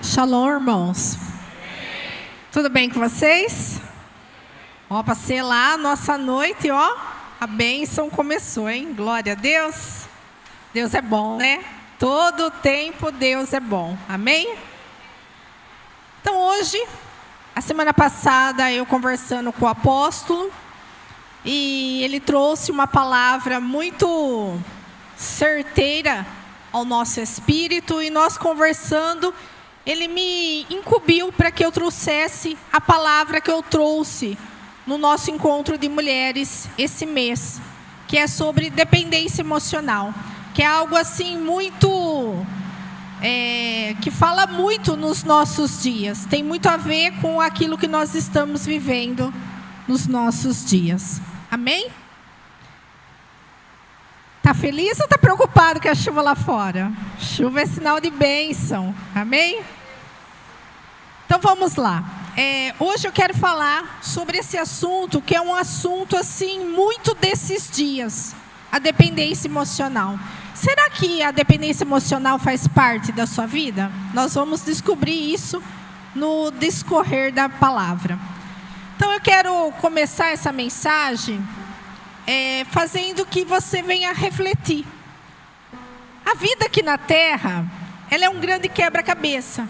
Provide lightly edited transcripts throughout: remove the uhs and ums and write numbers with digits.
Shalom, irmãos. Tudo bem com vocês? Ó, para selar a nossa noite, ó, a bênção começou, hein? Glória a Deus. Deus é bom, né? Todo o tempo Deus é bom. Amém? Então hoje, a semana passada, eu conversando com o apóstolo, e ele trouxe uma palavra muito certeira ao nosso espírito, e nós conversando, ele me incumbiu para que eu trouxesse a palavra que eu trouxe no nosso encontro de mulheres esse mês, que é sobre dependência emocional, que é algo assim muito, que fala muito nos nossos dias, tem muito a ver com aquilo que nós estamos vivendo nos nossos dias. Amém? Está feliz ou está preocupado com a chuva lá fora? Chuva é sinal de bênção. Amém? Então vamos lá. Hoje eu quero falar sobre esse assunto, que é um assunto assim muito desses dias. A dependência emocional. Será que a dependência emocional faz parte da sua vida? Nós vamos descobrir isso no discorrer da palavra. Então eu quero começar essa mensagem fazendo que você venha refletir. A vida aqui na Terra, ela é um grande quebra-cabeça.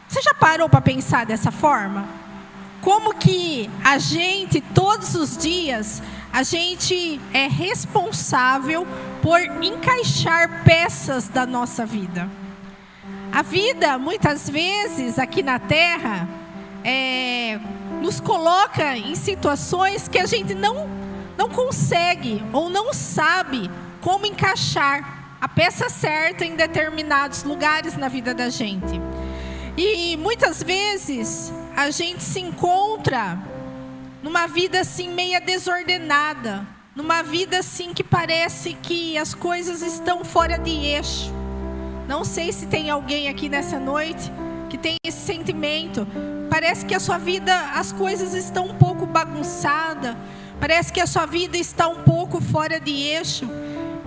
Você já parou para pensar dessa forma? Como que a gente, todos os dias, a gente é responsável por encaixar peças da nossa vida. A vida, muitas vezes, aqui na Terra, nos coloca em situações que a gente não consegue ou não sabe como encaixar a peça certa em determinados lugares na vida da gente. E muitas vezes a gente se encontra numa vida assim meia desordenada, numa vida assim que parece que as coisas estão fora de eixo. Não sei se tem alguém aqui nessa noite que tem esse sentimento. Parece que a sua vida, as coisas estão um pouco bagunçadas. Parece que a sua vida está um pouco fora de eixo.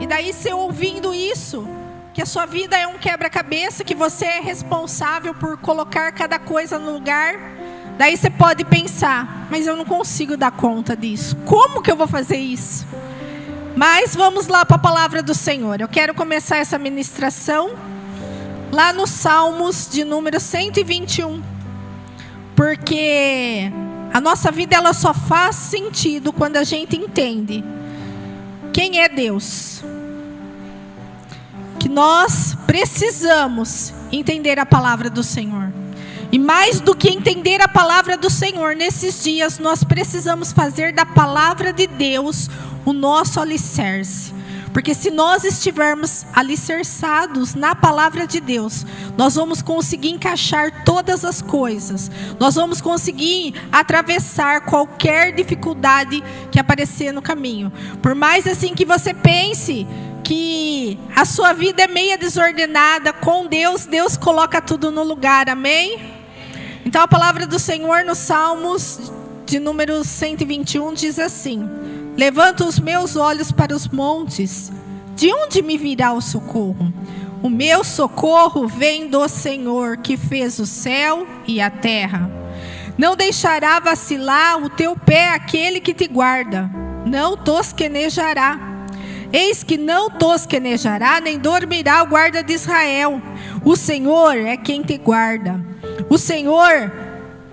E daí você ouvindo isso, que a sua vida é um quebra-cabeça, que você é responsável por colocar cada coisa no lugar. Daí você pode pensar, mas eu não consigo dar conta disso. Como que eu vou fazer isso? Mas vamos lá para a palavra do Senhor. Eu quero começar essa ministração lá nos Salmos de número 121. Porque a nossa vida ela só faz sentido quando a gente entende quem é Deus. Que nós precisamos entender a palavra do Senhor. E mais do que entender a palavra do Senhor, nesses dias nós precisamos fazer da palavra de Deus o nosso alicerce. Porque se nós estivermos alicerçados na palavra de Deus, nós vamos conseguir encaixar todas as coisas. Nós vamos conseguir atravessar qualquer dificuldade que aparecer no caminho. Por mais assim que você pense que a sua vida é meia desordenada, com Deus, Deus coloca tudo no lugar, amém? Então a palavra do Senhor nos Salmos de número 121 diz assim: levanto os meus olhos para os montes, de onde me virá o socorro? O meu socorro vem do Senhor, que fez o céu e a terra. Não deixará vacilar o teu pé aquele que te guarda, não tosquenejará. Eis que não tosquenejará, nem dormirá o guarda de Israel. O Senhor é quem te guarda. O Senhor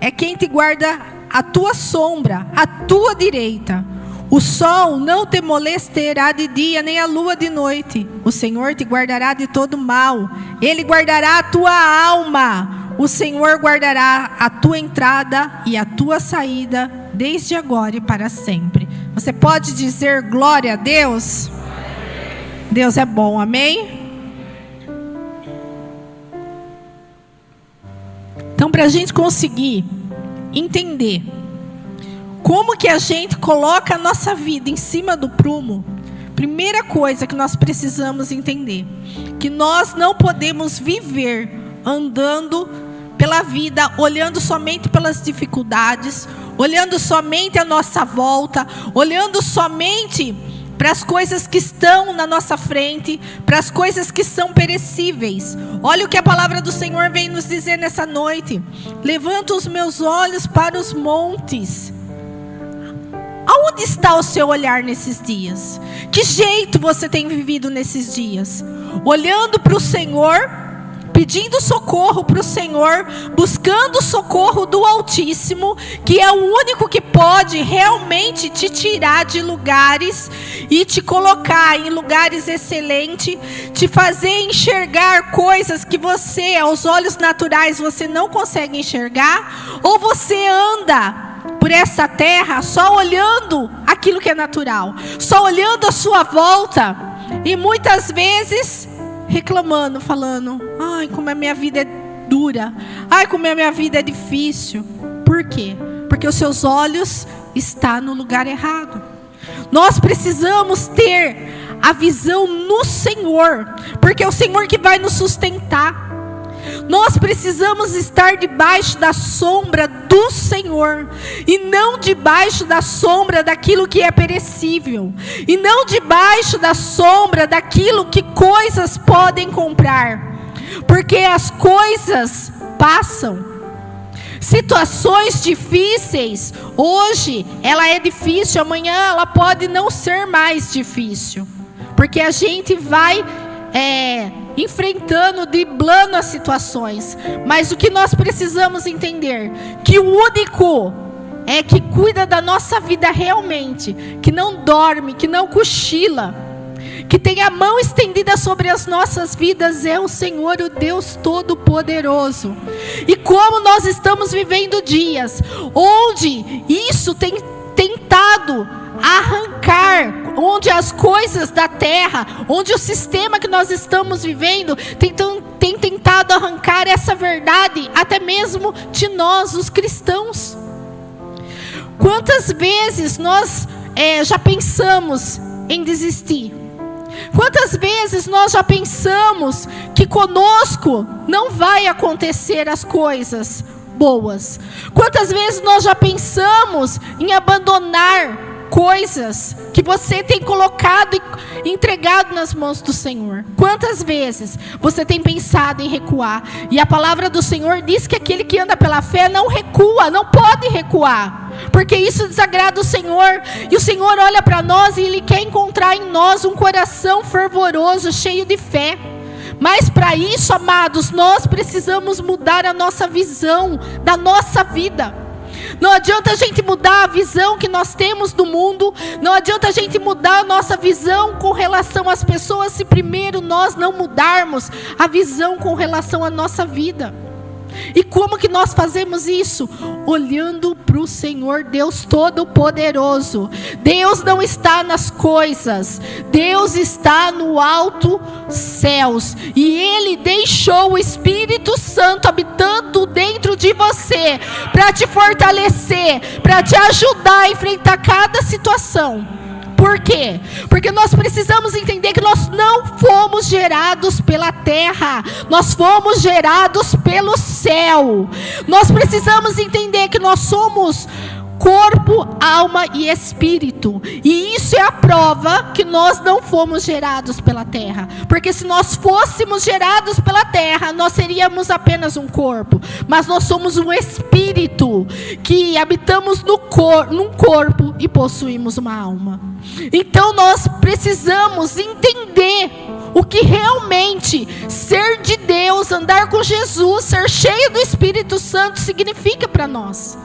é quem te guarda a tua sombra, a tua direita. O sol não te molestará de dia, nem a lua de noite. O Senhor te guardará de todo mal. Ele guardará a tua alma. O Senhor guardará a tua entrada e a tua saída, desde agora e para sempre. Você pode dizer glória a Deus? Deus é bom, amém? Então, para a gente conseguir entender como que a gente coloca a nossa vida em cima do prumo, primeira coisa que nós precisamos entender, que nós não podemos viver andando pela vida, olhando somente pelas dificuldades, olhando somente a nossa volta, olhando somente para as coisas que estão na nossa frente, para as coisas que são perecíveis. Olha o que a palavra do Senhor vem nos dizer nessa noite. Levanto os meus olhos para os montes. Aonde está o seu olhar nesses dias? Que jeito você tem vivido nesses dias? Olhando para o Senhor, pedindo socorro para o Senhor, buscando o socorro do Altíssimo, que é o único que pode realmente te tirar de lugares e te colocar em lugares excelentes, te fazer enxergar coisas que você, aos olhos naturais, você não consegue enxergar, ou você anda por essa terra só olhando aquilo que é natural, só olhando a sua volta, e muitas vezes reclamando, falando: ai, como a minha vida é dura, ai, como a minha vida é difícil. Por quê? Porque os seus olhos estão no lugar errado. Nós precisamos ter a visão no Senhor, porque é o Senhor que vai nos sustentar. Nós precisamos estar debaixo da sombra do Senhor, e não debaixo da sombra daquilo que é perecível, e não debaixo da sombra daquilo que coisas podem comprar, porque as coisas passam. Situações difíceis, hoje ela é difícil, amanhã ela pode não ser mais difícil, porque a gente vai enfrentando, driblando as situações. Mas o que nós precisamos entender, que o único que cuida da nossa vida realmente, que não dorme, que não cochila, que tem a mão estendida sobre as nossas vidas, é o Senhor, o Deus Todo-Poderoso. E como nós estamos vivendo dias onde isso tem tentado arrancar, onde as coisas da terra, onde o sistema que nós estamos vivendo tem tentado arrancar essa verdade, até mesmo de nós, os cristãos. Quantas vezes nós já pensamos em desistir? Quantas vezes nós já pensamos que conosco não vai acontecer as coisas boas? Quantas vezes nós já pensamos em abandonar coisas que você tem colocado e entregado nas mãos do Senhor? Quantas vezes você tem pensado em recuar? E a palavra do Senhor diz que aquele que anda pela fé não recua, não pode recuar, porque isso desagrada o Senhor. E o Senhor olha para nós e Ele quer encontrar em nós um coração fervoroso, cheio de fé. Mas para isso, amados, nós precisamos mudar a nossa visão da nossa vida. Não adianta a gente mudar a visão que nós temos do mundo, não adianta a gente mudar a nossa visão com relação às pessoas, se primeiro nós não mudarmos a visão com relação à nossa vida. E como que nós fazemos isso? Olhando para o Senhor, Deus Todo-Poderoso. Deus não está nas coisas, Deus está no alto céus, e Ele deixou o Espírito Santo habitando dentro de você, para te fortalecer, para te ajudar a enfrentar cada situação. Por quê? Porque nós precisamos entender que nós não fomos gerados pela terra, nós fomos gerados pelo céu. Nós precisamos entender que nós somos corpo, alma e espírito, e isso é a prova que nós não fomos gerados pela terra, porque se nós fôssemos gerados pela terra, nós seríamos apenas um corpo, mas nós somos um espírito, que habitamos num corpo e possuímos uma alma. Então nós precisamos entender o que realmente ser de Deus, andar com Jesus, ser cheio do Espírito Santo significa para nós.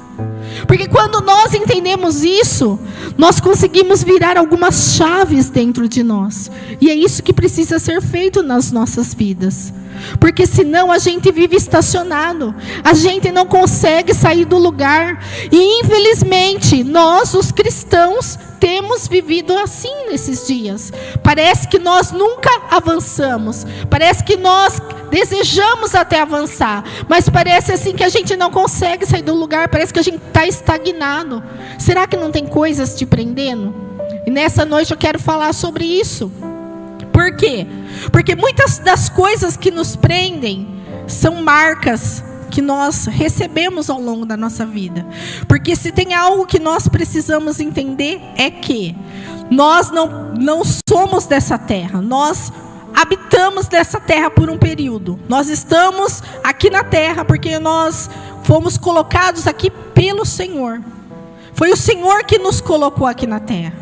Porque quando nós entendemos isso, nós conseguimos virar algumas chaves dentro de nós. E é isso que precisa ser feito nas nossas vidas. Porque senão a gente vive estacionado, a gente não consegue sair do lugar. E infelizmente, nós, os cristãos, temos vivido assim nesses dias. Parece que nós nunca avançamos, parece que nós desejamos até avançar, mas parece assim que a gente não consegue sair do lugar, parece que a gente está estagnado. Será que não tem coisas te prendendo? E nessa noite eu quero falar sobre isso. Por quê? Porque muitas das coisas que nos prendem são marcas que nós recebemos ao longo da nossa vida. Porque se tem algo que nós precisamos entender é que nós não somos dessa terra, nós habitamos dessa terra por um período. Nós estamos aqui na terra porque nós fomos colocados aqui pelo Senhor. Foi o Senhor que nos colocou aqui na terra.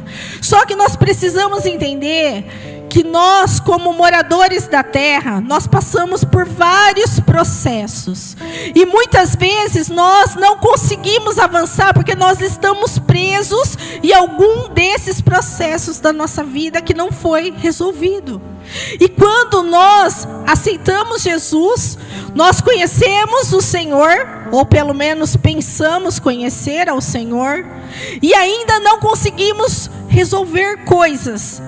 Só que nós precisamos entender que nós, como moradores da terra, nós passamos por vários processos. E muitas vezes nós não conseguimos avançar porque nós estamos presos em algum desses processos da nossa vida que não foi resolvido. E quando nós aceitamos Jesus, nós conhecemos o Senhor, ou pelo menos pensamos conhecer ao Senhor, e ainda não conseguimos resolver coisas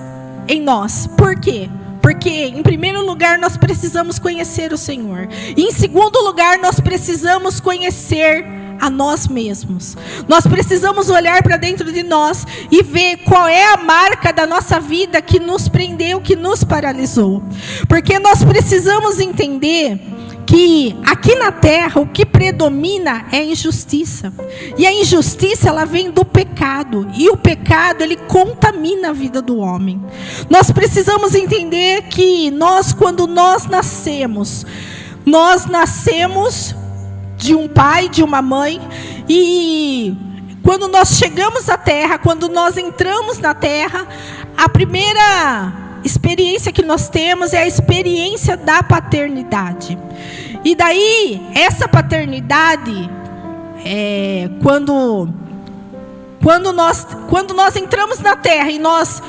em nós. Por quê? Porque, em primeiro lugar, nós precisamos conhecer o Senhor. E, em segundo lugar, nós precisamos conhecer a nós mesmos. Nós precisamos olhar para dentro de nós e ver qual é a marca da nossa vida que nos prendeu, que nos paralisou. Porque nós precisamos entender que aqui na terra o que predomina é a injustiça. E a injustiça, ela vem do pecado. E o pecado, ele contamina a vida do homem. Nós precisamos entender que quando nós nascemos de um pai, de uma mãe. E quando nós chegamos à terra, quando nós entramos na terra, a primeira experiência que nós temos é a experiência da paternidade. E daí, essa paternidade, quando nós entramos na terra e nós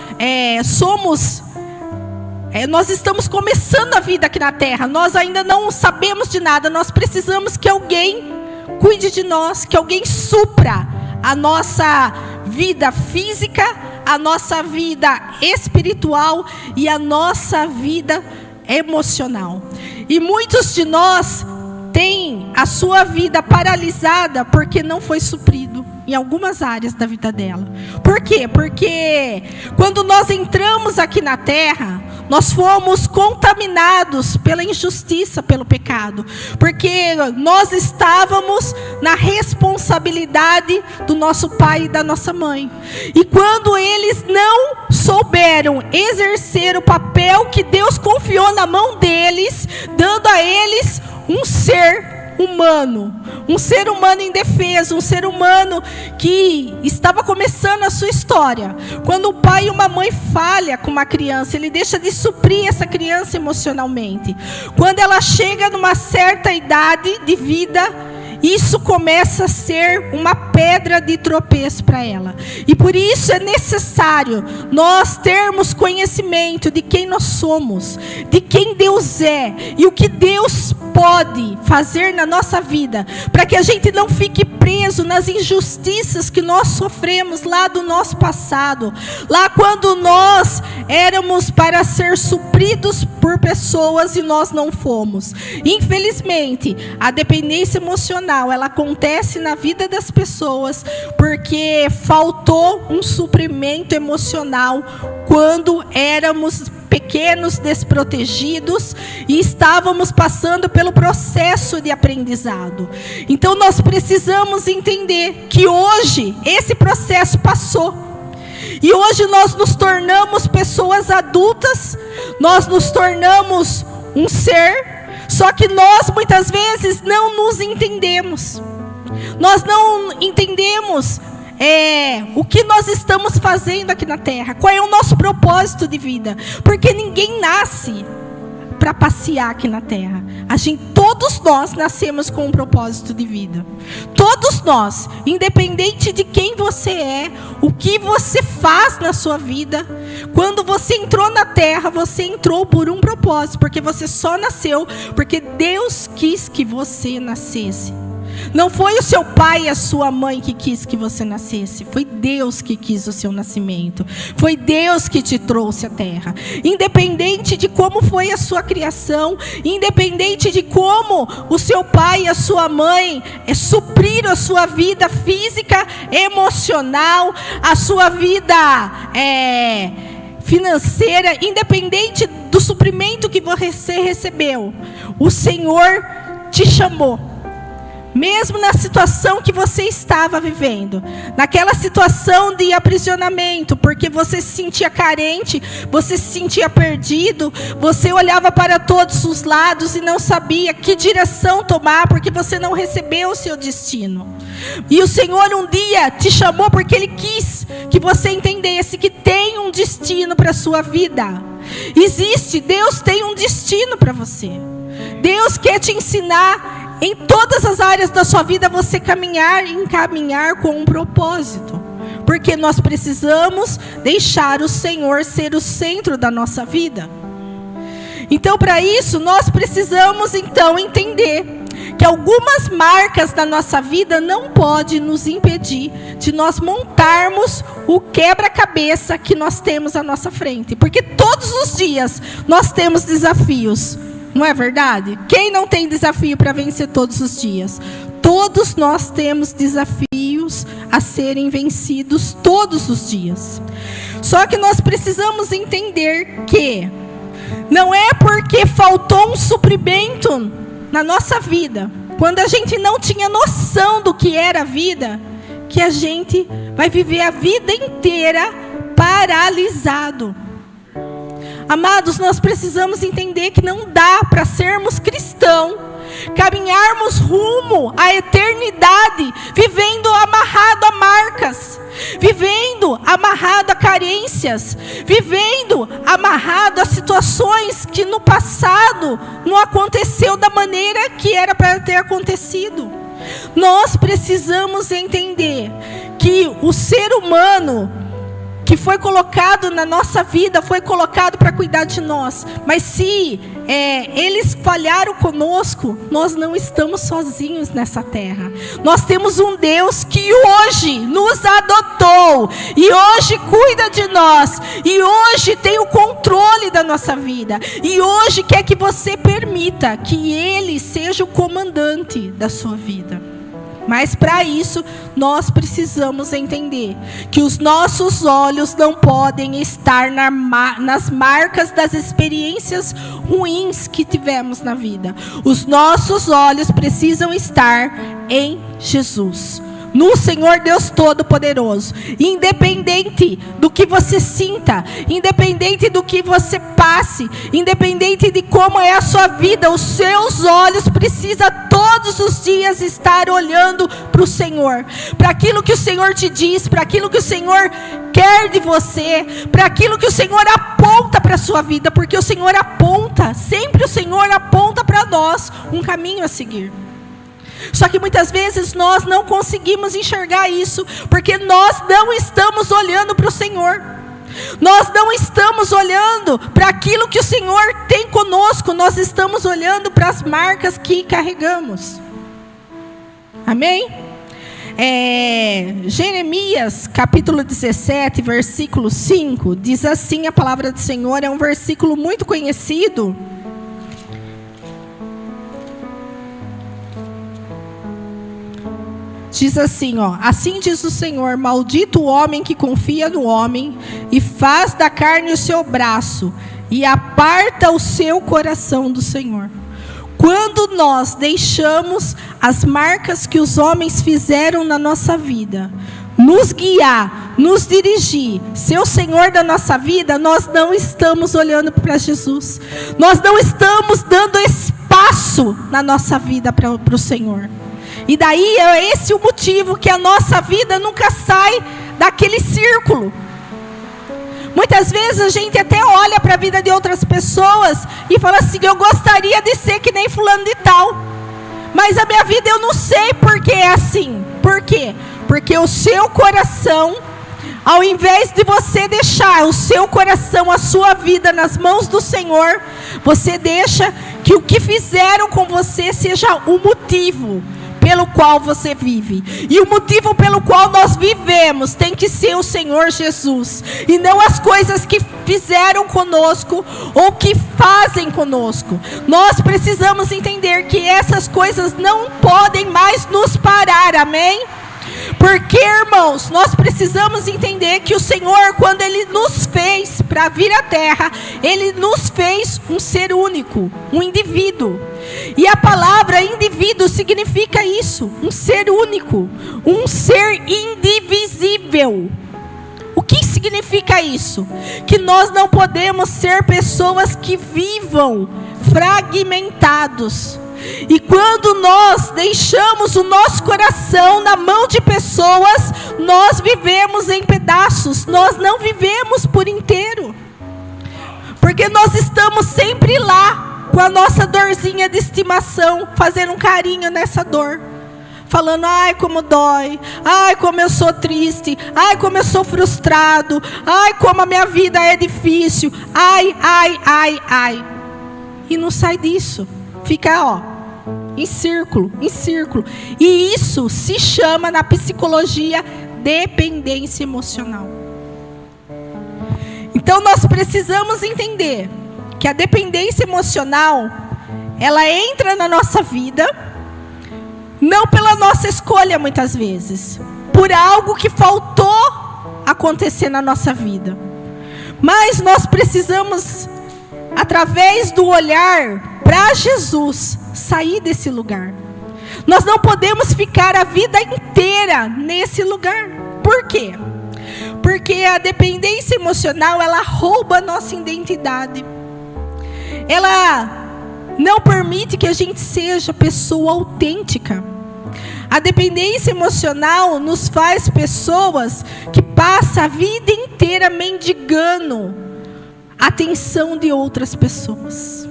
estamos começando a vida aqui na terra, nós ainda não sabemos de nada, nós precisamos que alguém cuide de nós, que alguém supra a nossa vida física, a nossa vida espiritual e a nossa vida emocional. E muitos de nós têm a sua vida paralisada porque não foi suprido em algumas áreas da vida dela. Por quê? Porque quando nós entramos aqui na terra, nós fomos contaminados pela injustiça, pelo pecado. Porque nós estávamos na responsabilidade do nosso pai e da nossa mãe. E quando eles não souberam exercer o papel que Deus confiou na mão deles, dando a eles um ser humano indefeso, um ser humano que estava começando a sua história. Quando o pai e uma mãe falham com uma criança, ele deixa de suprir essa criança emocionalmente. Quando ela chega numa certa idade de vida, isso começa a ser uma pedra de tropeço para ela. E por isso é necessário nós termos conhecimento de quem nós somos, de quem Deus é e o que Deus pode fazer na nossa vida, para que a gente não fique preso nas injustiças que nós sofremos lá do nosso passado, lá quando nós éramos para ser supridos por pessoas e nós não fomos. Infelizmente, a dependência emocional, ela acontece na vida das pessoas porque faltou um suprimento emocional quando éramos pequenos, desprotegidos e estávamos passando pelo processo de aprendizado. Então nós precisamos entender que hoje esse processo passou. E hoje nós nos tornamos pessoas adultas, nós nos tornamos um ser, só que nós muitas vezes não nos entendemos. Nós não entendemos o que nós estamos fazendo aqui na terra, qual é o nosso propósito de vida, porque ninguém nasce para passear aqui na terra. Todos nós nascemos com um propósito de vida. Todos nós, independente de quem você é, o que você faz na sua vida, quando você entrou na terra, você entrou por um propósito, porque você só nasceu porque Deus quis que você nascesse. Não foi o seu pai e a sua mãe que quis que você nascesse. Foi Deus que quis o seu nascimento. Foi Deus que te trouxe à terra. Independente de como foi a sua criação, independente de como o seu pai e a sua mãe supriram a sua vida física, emocional, a sua vida financeira, independente do suprimento que você recebeu, o Senhor te chamou. Mesmo na situação que você estava vivendo, naquela situação de aprisionamento, porque você se sentia carente, você se sentia perdido, você olhava para todos os lados e não sabia que direção tomar, porque você não recebeu o seu destino. E o Senhor um dia te chamou porque Ele quis que você entendesse que tem um destino para a sua vida. Existe, Deus tem um destino para você. Deus quer te ensinar em todas as áreas da sua vida você encaminhar com um propósito. Porque nós precisamos deixar o Senhor ser o centro da nossa vida. Então, para isso, nós precisamos então entender que algumas marcas da nossa vida não podem nos impedir de nós montarmos o quebra-cabeça que nós temos à nossa frente. Porque todos os dias nós temos desafios. Não é verdade? Quem não tem desafio para vencer todos os dias? Todos nós temos desafios a serem vencidos todos os dias. Só que nós precisamos entender que não é porque faltou um suprimento na nossa vida, quando a gente não tinha noção do que era a vida, que a gente vai viver a vida inteira paralisado. Amados, nós precisamos entender que não dá para sermos cristãos, caminharmos rumo à eternidade, vivendo amarrado a marcas, vivendo amarrado a carências, vivendo amarrado a situações que no passado não aconteceu da maneira que era para ter acontecido. Nós precisamos entender que o ser humano que foi colocado na nossa vida, foi colocado para cuidar de nós. Mas se eles falharam conosco, nós não estamos sozinhos nessa terra. Nós temos um Deus que hoje nos adotou, e hoje cuida de nós, e hoje tem o controle da nossa vida, e hoje quer que você permita que Ele seja o comandante da sua vida. Mas para isso, nós precisamos entender que os nossos olhos não podem estar nas marcas das experiências ruins que tivemos na vida. Os nossos olhos precisam estar em Jesus, no Senhor Deus Todo-Poderoso. Independente do que você sinta, independente do que você passe, independente de como é a sua vida, os seus olhos precisam todos os dias estar olhando para o Senhor, para aquilo que o Senhor te diz, para aquilo que o Senhor quer de você, para aquilo que o Senhor aponta para a sua vida, porque o Senhor aponta, sempre o Senhor aponta para nós um caminho a seguir. Só que muitas vezes nós não conseguimos enxergar isso, porque nós não estamos olhando para o Senhor. Nós não estamos olhando para aquilo que o Senhor tem conosco, nós estamos olhando para as marcas que carregamos. Amém? Jeremias capítulo 17, versículo 5, diz assim a palavra do Senhor, é um versículo muito conhecido. Diz assim, assim diz o Senhor: maldito o homem que confia no homem e faz da carne o seu braço e aparta o seu coração do Senhor. Quando nós deixamos as marcas que os homens fizeram na nossa vida nos guiar, nos dirigir, ser o Senhor da nossa vida, nós não estamos olhando para Jesus. Nós não estamos dando espaço na nossa vida para o Senhor. E daí é esse o motivo que a nossa vida nunca sai daquele círculo. Muitas vezes a gente até olha para a vida de outras pessoas e fala assim: eu gostaria de ser que nem fulano de tal, mas a minha vida eu não sei por que é assim. Por quê? Porque o seu coração, ao invés de você deixar o seu coração, a sua vida nas mãos do Senhor, você deixa que o que fizeram com você seja o motivo pelo qual você vive. E o motivo pelo qual nós vivemos tem que ser o Senhor Jesus, e não as coisas que fizeram conosco ou que fazem conosco. Nós precisamos entender que essas coisas não podem mais nos parar, amém? Porque, irmãos, nós precisamos entender que o Senhor, quando Ele nos fez para vir à terra, Ele nos fez um ser único, um indivíduo. E a palavra indivíduo significa isso, um ser único, um ser indivisível. O que significa isso? Que nós não podemos ser pessoas que vivam fragmentados. E quando nós deixamos o nosso coração na mão de pessoas, nós vivemos em pedaços, nós não vivemos por inteiro. Porque nós estamos sempre lá, com a nossa dorzinha de estimação, fazendo um carinho nessa dor. Falando, ai como dói, ai como eu sou triste, ai como eu sou frustrado, ai como a minha vida é difícil, ai. E não sai disso, fica em círculo. E isso se chama na psicologia dependência emocional. Então nós precisamos entender que a dependência emocional, ela entra na nossa vida, não pela nossa escolha muitas vezes, por algo que faltou acontecer na nossa vida. Mas nós precisamos, através do olhar para Jesus, sair desse lugar. Nós não podemos ficar a vida inteira nesse lugar. Por quê? Porque a dependência emocional, ela rouba a nossa identidade. Ela não permite que a gente seja pessoa autêntica. A dependência emocional nos faz pessoas que passam a vida inteira mendigando a atenção de outras pessoas.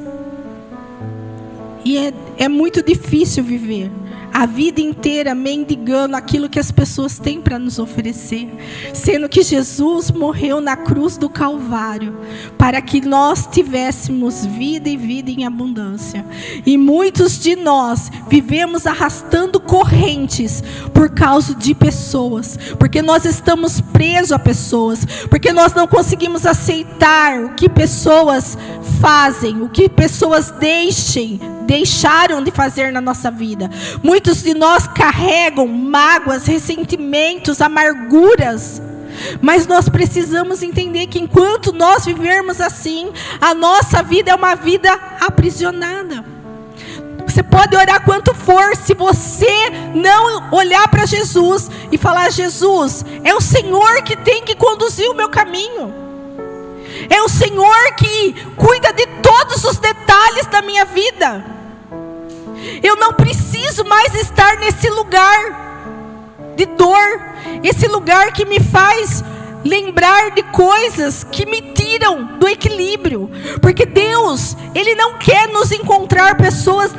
E é muito difícil viver a vida inteira mendigando aquilo que as pessoas têm para nos oferecer, sendo que Jesus morreu na cruz do Calvário para que nós tivéssemos vida e vida em abundância. E muitos de nós vivemos arrastando correntes por causa de pessoas, porque nós estamos presos a pessoas, porque nós não conseguimos aceitar o que pessoas fazem, o que pessoas deixaram de fazer na nossa vida. Muitos de nós carregam mágoas, ressentimentos, amarguras. Mas nós precisamos entender que enquanto nós vivermos assim, a nossa vida é uma vida aprisionada. Você pode orar quanto for, se você não olhar para Jesus e falar: Jesus, é o Senhor que tem que conduzir o meu caminho. É o Senhor que cuida de todos os detalhes da minha vida. Eu não preciso mais estar nesse lugar de dor, esse lugar que me faz lembrar de coisas que me tiram do equilíbrio. Porque Deus, Ele não quer nos encontrar pessoas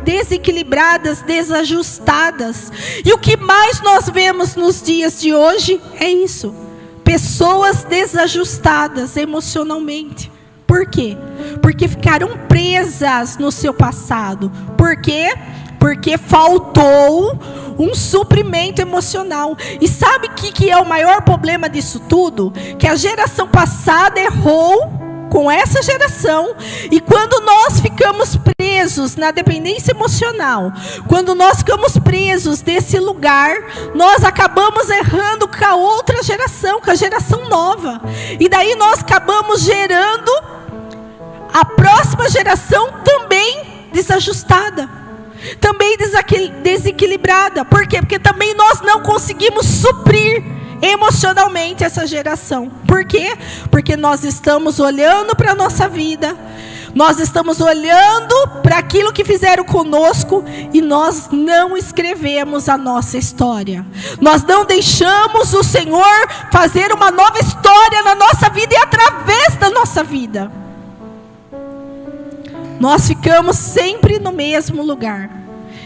desequilibradas, desajustadas. E o que mais nós vemos nos dias de hoje é isso: pessoas desajustadas emocionalmente. Por quê? Porque ficaram presas no seu passado. Por quê? Porque faltou um suprimento emocional. E sabe o que é o maior problema disso tudo? Que a geração passada errou com essa geração. E quando nós ficamos presos na dependência emocional, quando nós ficamos presos desse lugar, nós acabamos errando com a outra geração, com a geração nova. E daí nós acabamos gerando a próxima geração também desajustada, também desequilibrada. Por quê? Porque também nós não conseguimos suprir emocionalmente essa geração. Por quê? Porque nós estamos olhando para a nossa vida, nós estamos olhando para aquilo que fizeram conosco e nós não escrevemos a nossa história. Nós não deixamos o Senhor fazer uma nova história na nossa vida e através da nossa vida. Nós ficamos sempre no mesmo lugar.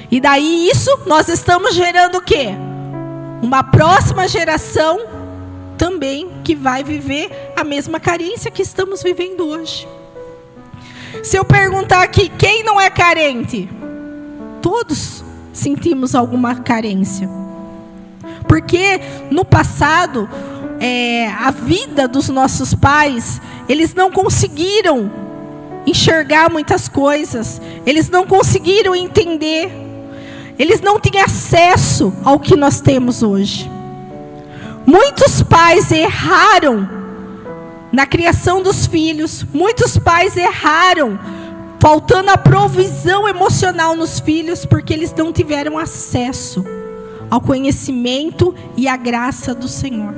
E daí isso nós estamos gerando o quê? Uma próxima geração também que vai viver a mesma carência que estamos vivendo hoje. Se eu perguntar aqui, quem não é carente? Todos sentimos alguma carência. Porque no passado, a vida dos nossos pais, eles não conseguiram enxergar muitas coisas, eles não conseguiram entender. eles não tinham acesso ao que nós temos hoje. Muitos pais erraram na criação dos filhos. Muitos pais erraram, faltando a provisão emocional nos filhos, porque eles não tiveram acesso ao conhecimento e à graça do Senhor.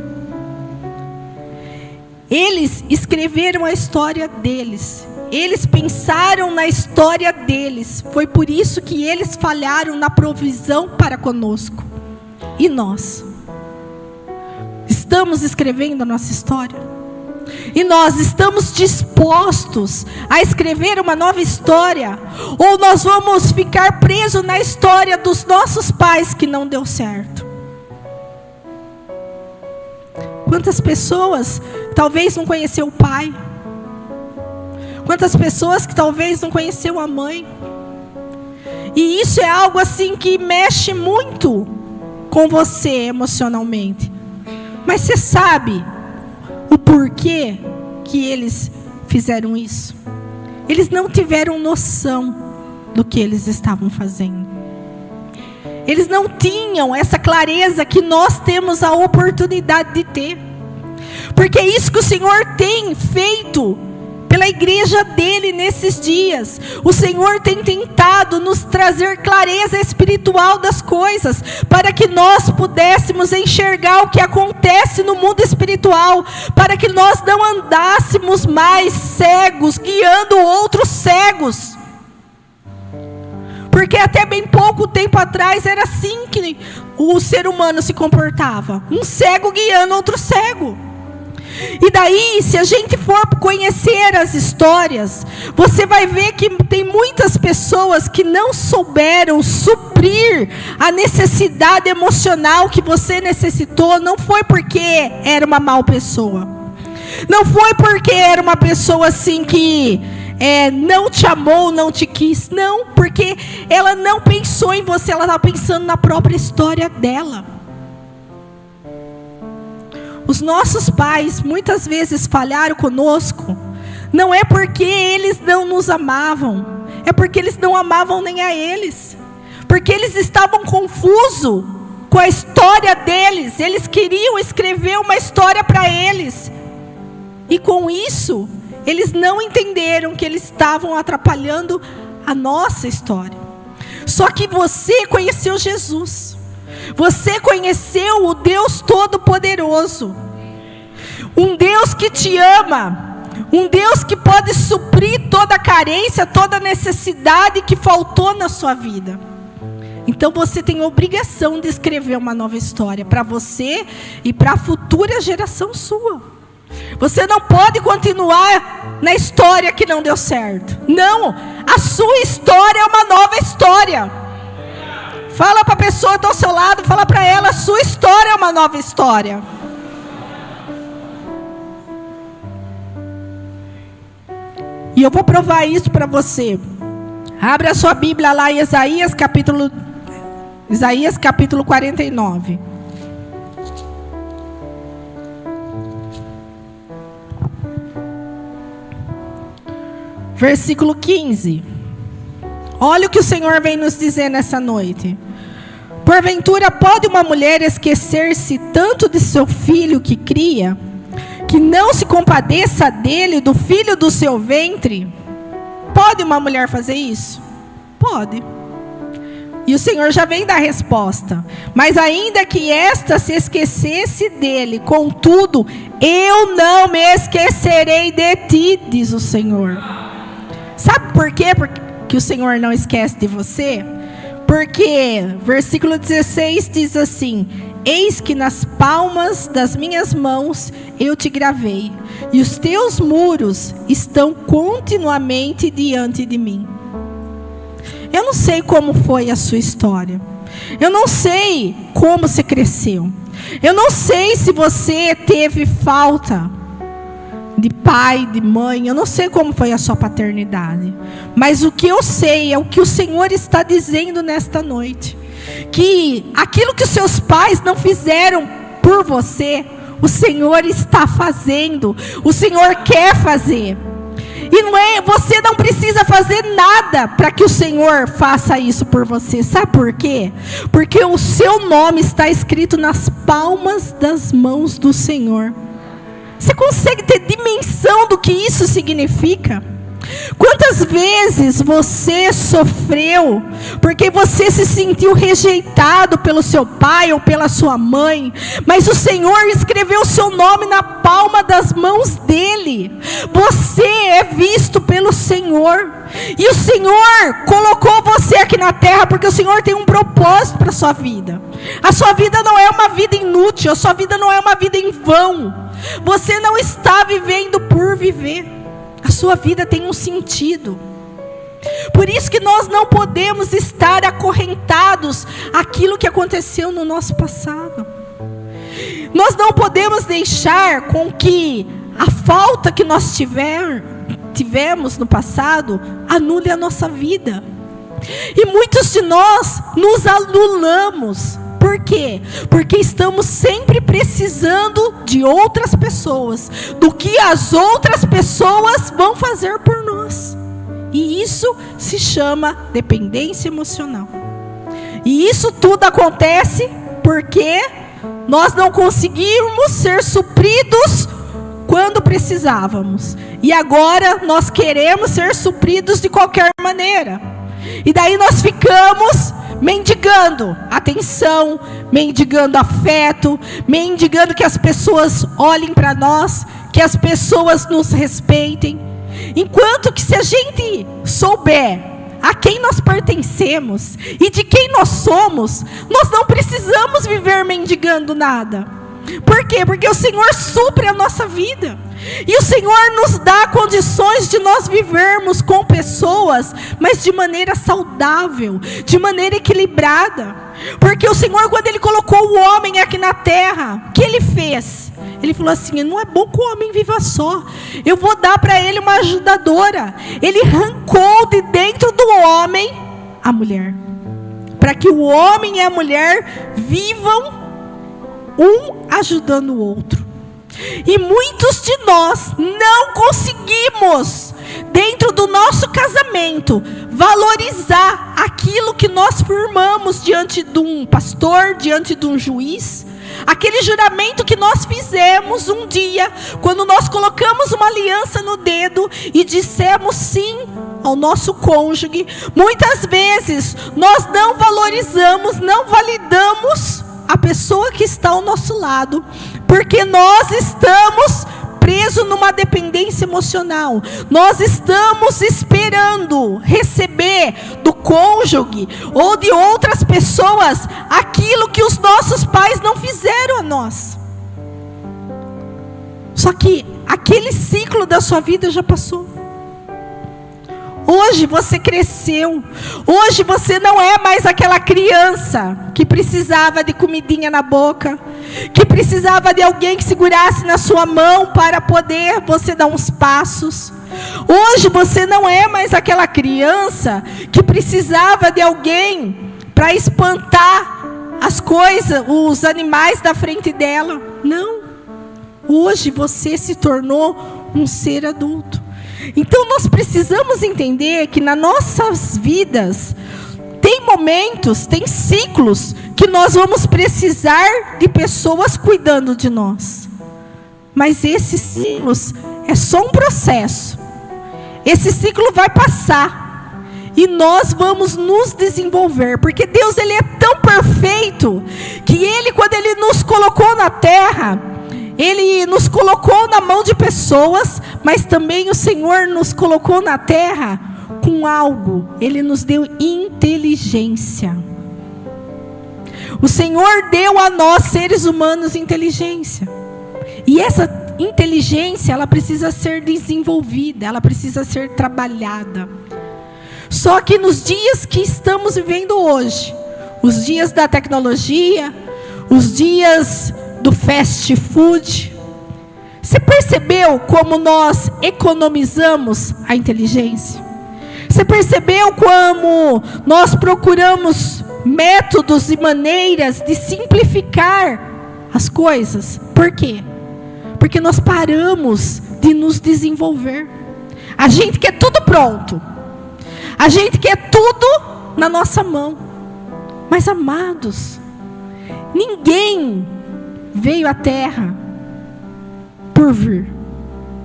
Eles escreveram a história deles. Eles pensaram na história deles. Foi por isso que eles falharam na provisão para conosco. E nós? Estamos escrevendo a nossa história? E nós estamos dispostos a escrever uma nova história? Ou nós vamos ficar presos na história dos nossos pais que não deu certo? Quantas pessoas talvez não conheceu o pai? Quantas pessoas que talvez não conheceu a mãe? E isso é algo assim que mexe muito com você emocionalmente. Mas você sabe o porquê que eles fizeram isso? Eles não tiveram noção do que eles estavam fazendo. Eles não tinham essa clareza que nós temos a oportunidade de ter. Porque é isso que o Senhor tem feito pela igreja dele nesses dias. O Senhor tem tentado nos trazer clareza espiritual das coisas, para que nós pudéssemos enxergar o que acontece no mundo espiritual, para que nós não andássemos mais cegos, guiando outros cegos. Porque até bem pouco tempo atrás era assim que o ser humano se comportava. Um cego guiando outro cego. E daí, se a gente for conhecer as histórias, você vai ver que tem muitas pessoas que não souberam suprir a necessidade emocional que você necessitou. Não foi porque era uma mal pessoa. Não foi porque era uma pessoa assim que não te amou, não te quis. Não, porque ela não pensou em você, ela estava pensando na própria história dela. Os nossos pais muitas vezes falharam conosco, não é porque eles não nos amavam, é porque eles não amavam nem a eles, porque eles estavam confusos com a história deles, eles queriam escrever uma história para eles, e com isso, eles não entenderam que eles estavam atrapalhando a nossa história. Só que você conheceu Jesus. Você conheceu o Deus Todo-Poderoso. Um Deus que te ama. Um Deus que pode suprir toda a carência, toda a necessidade que faltou na sua vida. Então você tem a obrigação de escrever uma nova história para você e para a futura geração sua. Você não pode continuar na história que não deu certo. Não, a sua história é uma nova história. Fala para a pessoa que está ao seu lado, fala para ela, a sua história é uma nova história. E eu vou provar isso para você. Abra a sua Bíblia lá em Isaías capítulo 49. Versículo 15. Olha o que o Senhor vem nos dizer nessa noite. Porventura pode uma mulher esquecer-se tanto de seu filho que cria, que não se compadeça dele, do filho do seu ventre? Pode uma mulher fazer isso? Pode. E o Senhor já vem dar a resposta. Mas ainda que esta se esquecesse dele, contudo, eu não me esquecerei de ti, diz o Senhor. Sabe por quê? Porque o Senhor não esquece de você? Porque, versículo 16 diz assim: eis que nas palmas das minhas mãos eu te gravei, e os teus muros estão continuamente diante de mim. Eu não sei como foi a sua história. Eu não sei como você cresceu. Eu não sei se você teve falta de pai, de mãe. Eu não sei como foi a sua paternidade. Mas o que eu sei é o que o Senhor está dizendo nesta noite. Que aquilo que os seus pais não fizeram por você, o Senhor está fazendo. O Senhor quer fazer. E você não precisa fazer nada para que o Senhor faça isso por você. Sabe por quê? Porque o seu nome está escrito nas palmas das mãos do Senhor. Você consegue ter dimensão do que isso significa? Quantas vezes você sofreu porque você se sentiu rejeitado pelo seu pai ou pela sua mãe, mas o Senhor escreveu o seu nome na palma das mãos dele. Você é visto pelo Senhor, e o Senhor colocou você aqui na terra porque o Senhor tem um propósito para a sua vida. A sua vida não é uma vida inútil, a sua vida não é uma vida em vão. Você não está vivendo por viver. A sua vida tem um sentido. Por isso que nós não podemos estar acorrentados àquilo que aconteceu no nosso passado. Nós não podemos deixar com que a falta que nós tivemos no passado anule a nossa vida. E muitos de nós nos anulamos. Por quê? Porque estamos sempre precisando de outras pessoas, do que as outras pessoas vão fazer por nós. E isso se chama dependência emocional. E isso tudo acontece porque nós não conseguimos ser supridos quando precisávamos. E agora nós queremos ser supridos de qualquer maneira. E daí nós ficamos mendigando atenção, mendigando afeto, mendigando que as pessoas olhem para nós, que as pessoas nos respeitem. Enquanto que se a gente souber a quem nós pertencemos e de quem nós somos, nós não precisamos viver mendigando nada. Por quê? Porque o Senhor supre a nossa vida. E o Senhor nos dá condições de nós vivermos com pessoas, mas de maneira saudável, de maneira equilibrada. Porque o Senhor, quando Ele colocou o homem aqui na terra, o que Ele fez? Ele falou assim: não é bom que o homem viva só, eu vou dar para ele uma ajudadora. Ele arrancou de dentro do homem a mulher, para que o homem e a mulher vivam um ajudando o outro. E muitos de nós não conseguimos, dentro do nosso casamento, valorizar aquilo que nós firmamos diante de um pastor, diante de um juiz. Aquele juramento que nós fizemos um dia, quando nós colocamos uma aliança no dedo e dissemos sim ao nosso cônjuge. Muitas vezes nós não valorizamos, não validamos a pessoa que está ao nosso lado, porque nós estamos presos numa dependência emocional. Nós estamos esperando receber do cônjuge ou de outras pessoas aquilo que os nossos pais não fizeram a nós. Só que aquele ciclo da sua vida já passou. Hoje você cresceu. Hoje você não é mais aquela criança que precisava de comidinha na boca, que precisava de alguém que segurasse na sua mão para poder você dar uns passos. Hoje você não é mais aquela criança que precisava de alguém para espantar as coisas, os animais da frente dela. Não. Hoje você se tornou um ser adulto. Então nós precisamos entender que nas nossas vidas tem momentos, tem ciclos que nós vamos precisar de pessoas cuidando de nós. Mas esses ciclos é só um processo. Esse ciclo vai passar e nós vamos nos desenvolver, porque Deus, Ele é tão perfeito que Ele, quando Ele nos colocou na terra, Ele nos colocou na mão de pessoas, mas também o Senhor nos colocou na terra com algo. Ele nos deu inteligência. O Senhor deu a nós, seres humanos, inteligência. E essa inteligência, ela precisa ser desenvolvida, ela precisa ser trabalhada. Só que nos dias que estamos vivendo hoje, os dias da tecnologia, os dias do fast food, você percebeu como nós economizamos a inteligência? Você percebeu como nós procuramos métodos e maneiras de simplificar as coisas? Por quê? Porque nós paramos de nos desenvolver. A gente quer tudo pronto. A gente quer tudo na nossa mão. Mas, amados, ninguém veio à terra por vir.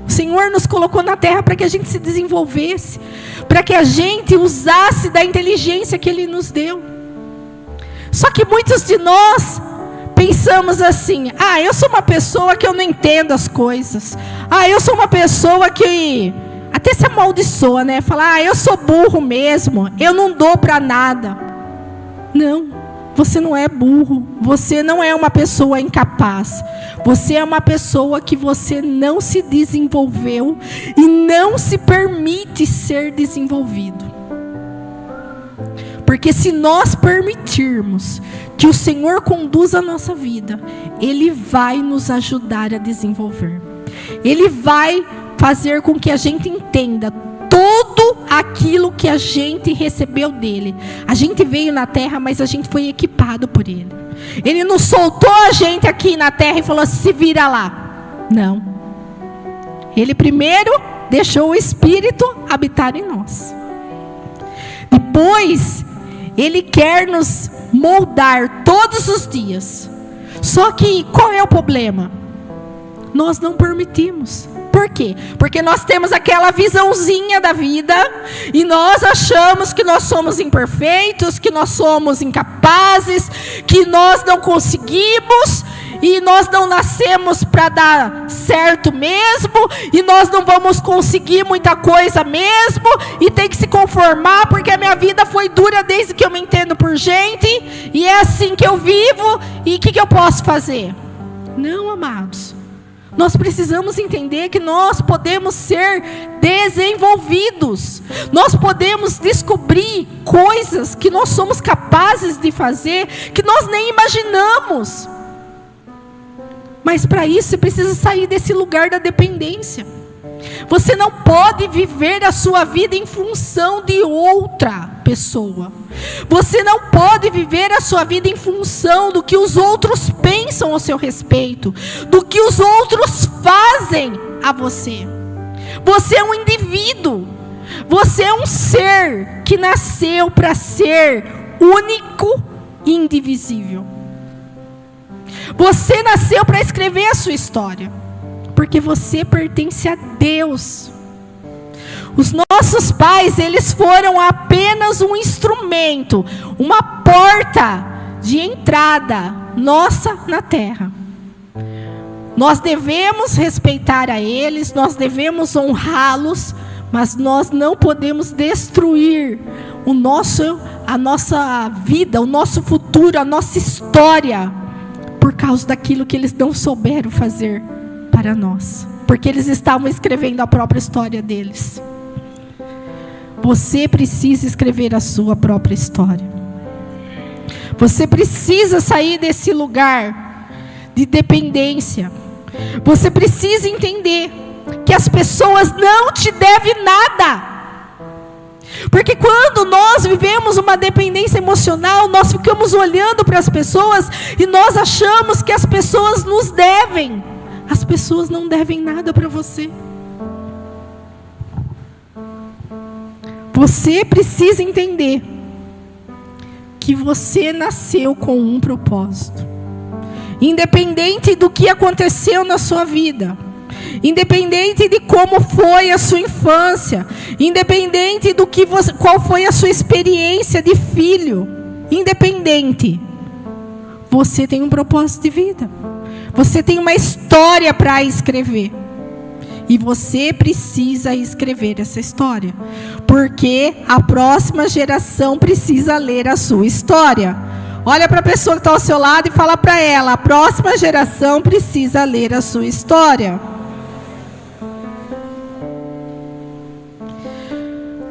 O Senhor nos colocou na terra para que a gente se desenvolvesse, para que a gente usasse da inteligência que Ele nos deu. Só que muitos de nós pensamos assim: eu sou uma pessoa que eu não entendo as coisas. Eu sou uma pessoa que até se amaldiçoa, né? Fala: eu sou burro mesmo, eu não dou para nada. Não, você não é burro, você não é uma pessoa incapaz. Você é uma pessoa que você não se desenvolveu e não se permite ser desenvolvido. Porque se nós permitirmos que o Senhor conduza a nossa vida, Ele vai nos ajudar a desenvolver. Ele vai fazer com que a gente entenda tudo aquilo que a gente recebeu dele. A gente veio na terra, mas a gente foi equipado por Ele. Ele não soltou a gente aqui na terra e falou: se vira lá. Não. Ele primeiro deixou o Espírito habitar em nós. Depois, Ele quer nos moldar todos os dias. Só que qual é o problema? Nós não permitimos. Por quê? Porque nós temos aquela visãozinha da vida e nós achamos que nós somos imperfeitos, que nós somos incapazes, que nós não conseguimos e nós não nascemos para dar certo mesmo, e nós não vamos conseguir muita coisa mesmo, e tem que se conformar porque a minha vida foi dura desde que eu me entendo por gente, e é assim que eu vivo, e o que eu posso fazer? Não, amados. Nós precisamos entender que nós podemos ser desenvolvidos. Nós podemos descobrir coisas que nós somos capazes de fazer, que nós nem imaginamos. Mas para isso você precisa sair desse lugar da dependência. Você não pode viver a sua vida em função de outra pessoa. Você não pode viver a sua vida em função do que os outros pensam ao seu respeito, do que os outros fazem a você. Você é um indivíduo. Você é um ser que nasceu para ser único e indivisível. Você nasceu para escrever a sua história, porque você pertence a Deus. Os nossos pais, eles foram apenas um instrumento, uma porta de entrada nossa na terra. Nós devemos respeitar a eles, nós devemos honrá-los, mas nós não podemos destruir a nossa vida, o nosso futuro, a nossa história, por causa daquilo que eles não souberam fazer para nós, porque eles estavam escrevendo a própria história deles. Você precisa escrever a sua própria história. Você precisa sair desse lugar de dependência. Você precisa entender que as pessoas não te devem nada. Porque quando nós vivemos uma dependência emocional, nós ficamos olhando para as pessoas e nós achamos que as pessoas nos devem. As pessoas não devem nada para você. Você precisa entender que você nasceu com um propósito. Independente do que aconteceu na sua vida, independente de como foi a sua infância, independente do que qual foi a sua experiência de filho, independente, você tem um propósito de vida. Você tem uma história para escrever. E você precisa escrever essa história, porque a próxima geração precisa ler a sua história. Olha para a pessoa que está ao seu lado e fala para ela: a próxima geração precisa ler a sua história.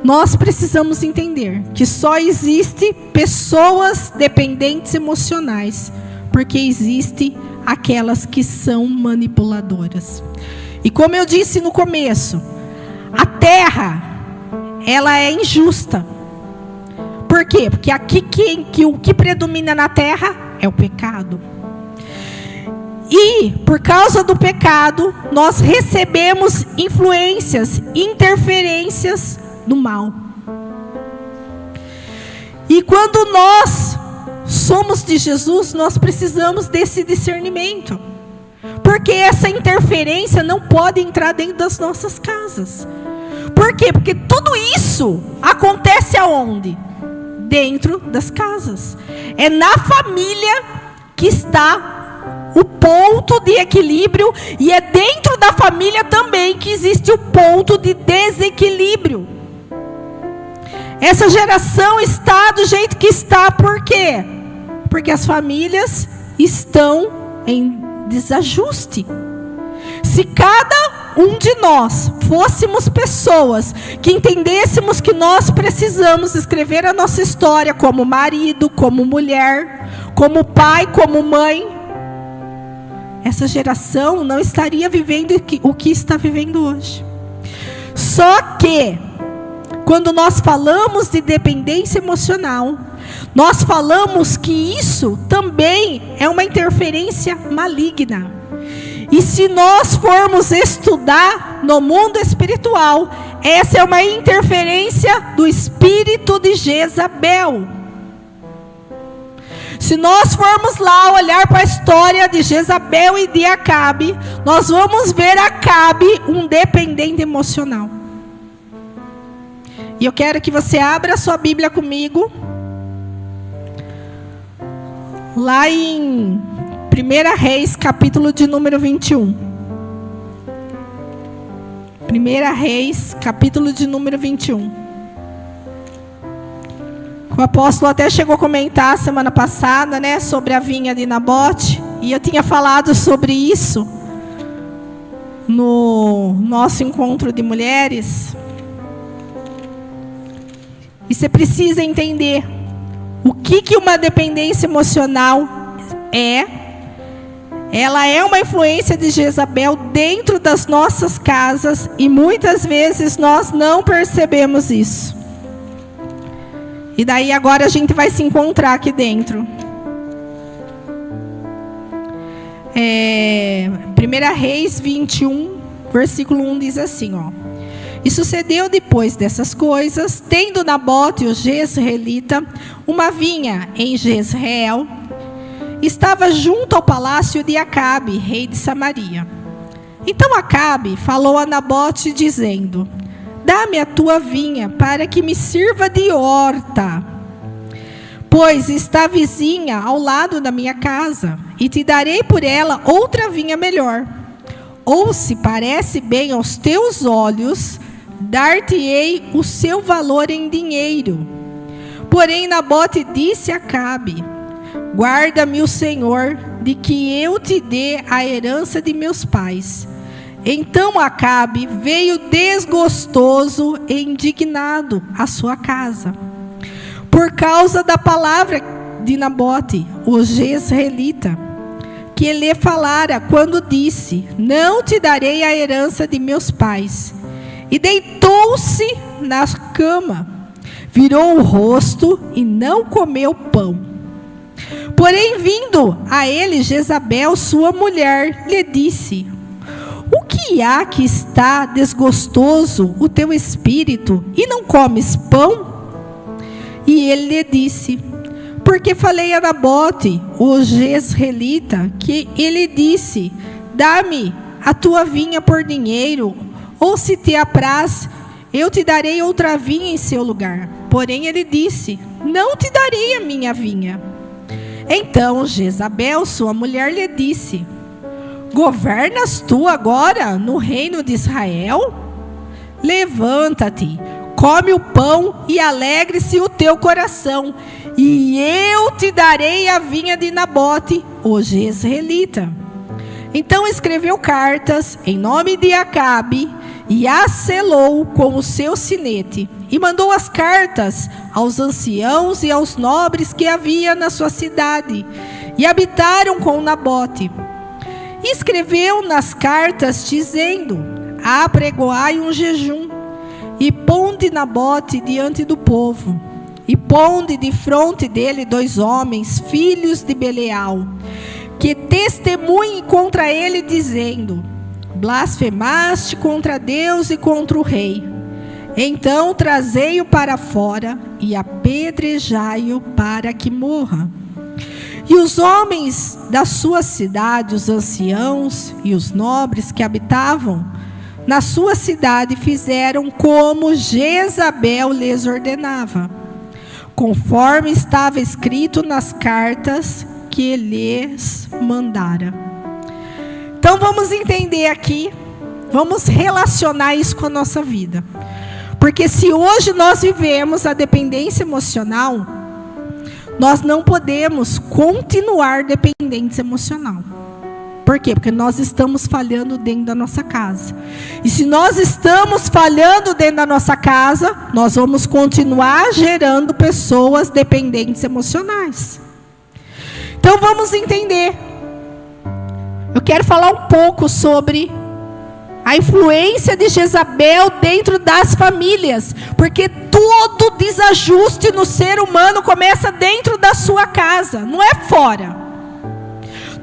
Nós precisamos entender que só existe pessoas dependentes emocionais, porque existe aquelas que são manipuladoras. E como eu disse no começo, a terra, ela é injusta. Por quê? Porque aqui o que predomina na terra é o pecado. E, por causa do pecado, nós recebemos influências, interferências do mal. E quando nós somos de Jesus, nós precisamos desse discernimento. Porque essa interferência não pode entrar dentro das nossas casas. Por quê? Porque tudo isso acontece aonde? Dentro das casas. É na família que está o ponto de equilíbrio, e é dentro da família também que existe o ponto de desequilíbrio. Essa geração está do jeito que está, por quê? Porque as famílias estão em desajuste. Se cada um de nós fôssemos pessoas que entendêssemos que nós precisamos escrever a nossa história como marido, como mulher, como pai, como mãe, essa geração não estaria vivendo o que está vivendo hoje. Só que, quando nós falamos de dependência emocional, nós falamos que isso também é uma interferência maligna. E se nós formos estudar no mundo espiritual, essa é uma interferência do espírito de Jezabel. Se nós formos lá olhar para a história de Jezabel e de Acabe, nós vamos ver Acabe um dependente emocional. E eu quero que você abra a sua Bíblia comigo, lá em 1 Reis, capítulo de número 21. 1 Reis, capítulo de número 21. O apóstolo até chegou a comentar semana passada, né, sobre a vinha de Nabote. E eu tinha falado sobre isso no nosso encontro de mulheres. E você precisa entender o que uma dependência emocional é. Ela é uma influência de Jezabel dentro das nossas casas, e muitas vezes nós não percebemos isso. E daí agora a gente vai se encontrar aqui dentro. 1 Reis 21, versículo 1 diz assim, ó. E sucedeu depois dessas coisas, tendo Nabote, o jezreelita, uma vinha em Jezreel, estava junto ao palácio de Acabe, rei de Samaria. Então Acabe falou a Nabote, dizendo: dá-me a tua vinha, para que me sirva de horta, pois está vizinha ao lado da minha casa, e te darei por ela outra vinha melhor. Ou se parece bem aos teus olhos, dar-te-ei o seu valor em dinheiro. Porém Nabote disse a Acabe: guarda-me o Senhor, de que eu te dê a herança de meus pais. Então Acabe veio desgostoso e indignado à sua casa, por causa da palavra de Nabote, o jezreelita, que lhe falara quando disse: não te darei a herança de meus pais. E deitou-se na cama, virou o rosto e não comeu pão. Porém, vindo a ele Jezabel, sua mulher, lhe disse: o que há que está desgostoso o teu espírito, e não comes pão? E ele lhe disse: porque falei a Nabote, o jezreelita, que ele disse: dá-me a tua vinha por dinheiro, ou se te apraz, eu te darei outra vinha em seu lugar. Porém ele disse: não te darei a minha vinha. Então Jezabel, sua mulher, lhe disse: governas tu agora no reino de Israel? Levanta-te, come o pão e alegre-se o teu coração, e eu te darei a vinha de Nabote, o jezreelita. Então escreveu cartas em nome de Acabe e as selou com o seu sinete, e mandou as cartas aos anciãos e aos nobres que havia na sua cidade, e habitaram com Nabote. E escreveu nas cartas, dizendo: apregoai um jejum, e ponde Nabote diante do povo, e ponde de fronte dele 2 homens, filhos de Beleal, que testemunhe contra ele, dizendo: blasfemaste contra Deus e contra o rei. Então trazei-o para fora e apedrejai-o para que morra. E os homens da sua cidade, os anciãos e os nobres que habitavam na sua cidade, fizeram como Jezabel lhes ordenava, conforme estava escrito nas cartas que lhes mandara. Então vamos entender aqui, vamos relacionar isso com a nossa vida. Porque se hoje nós vivemos a dependência emocional, nós não podemos continuar dependentes emocional. Por quê? Porque nós estamos falhando dentro da nossa casa. E se nós estamos falhando dentro da nossa casa, nós vamos continuar gerando pessoas dependentes emocionais. Então vamos entender. Eu quero falar um pouco sobre a influência de Jezabel dentro das famílias, porque todo desajuste no ser humano começa dentro da sua casa, não é fora.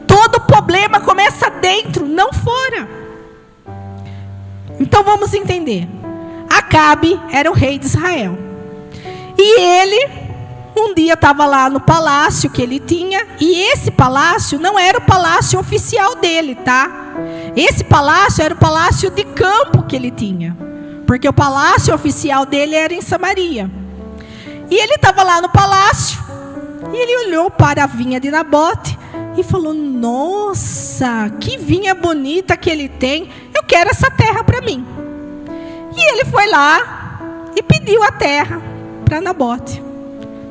Todo problema começa dentro, não fora. Então vamos entender. Acabe era o rei de Israel. E ele, um dia estava lá no palácio que ele tinha, e esse palácio não era o palácio oficial dele, tá? Esse palácio era o palácio de campo que ele tinha, porque o palácio oficial dele era em Samaria. E ele estava lá no palácio, e ele olhou para a vinha de Nabote e falou: nossa, que vinha bonita que ele tem, eu quero essa terra para mim. E ele foi lá e pediu a terra para Nabote.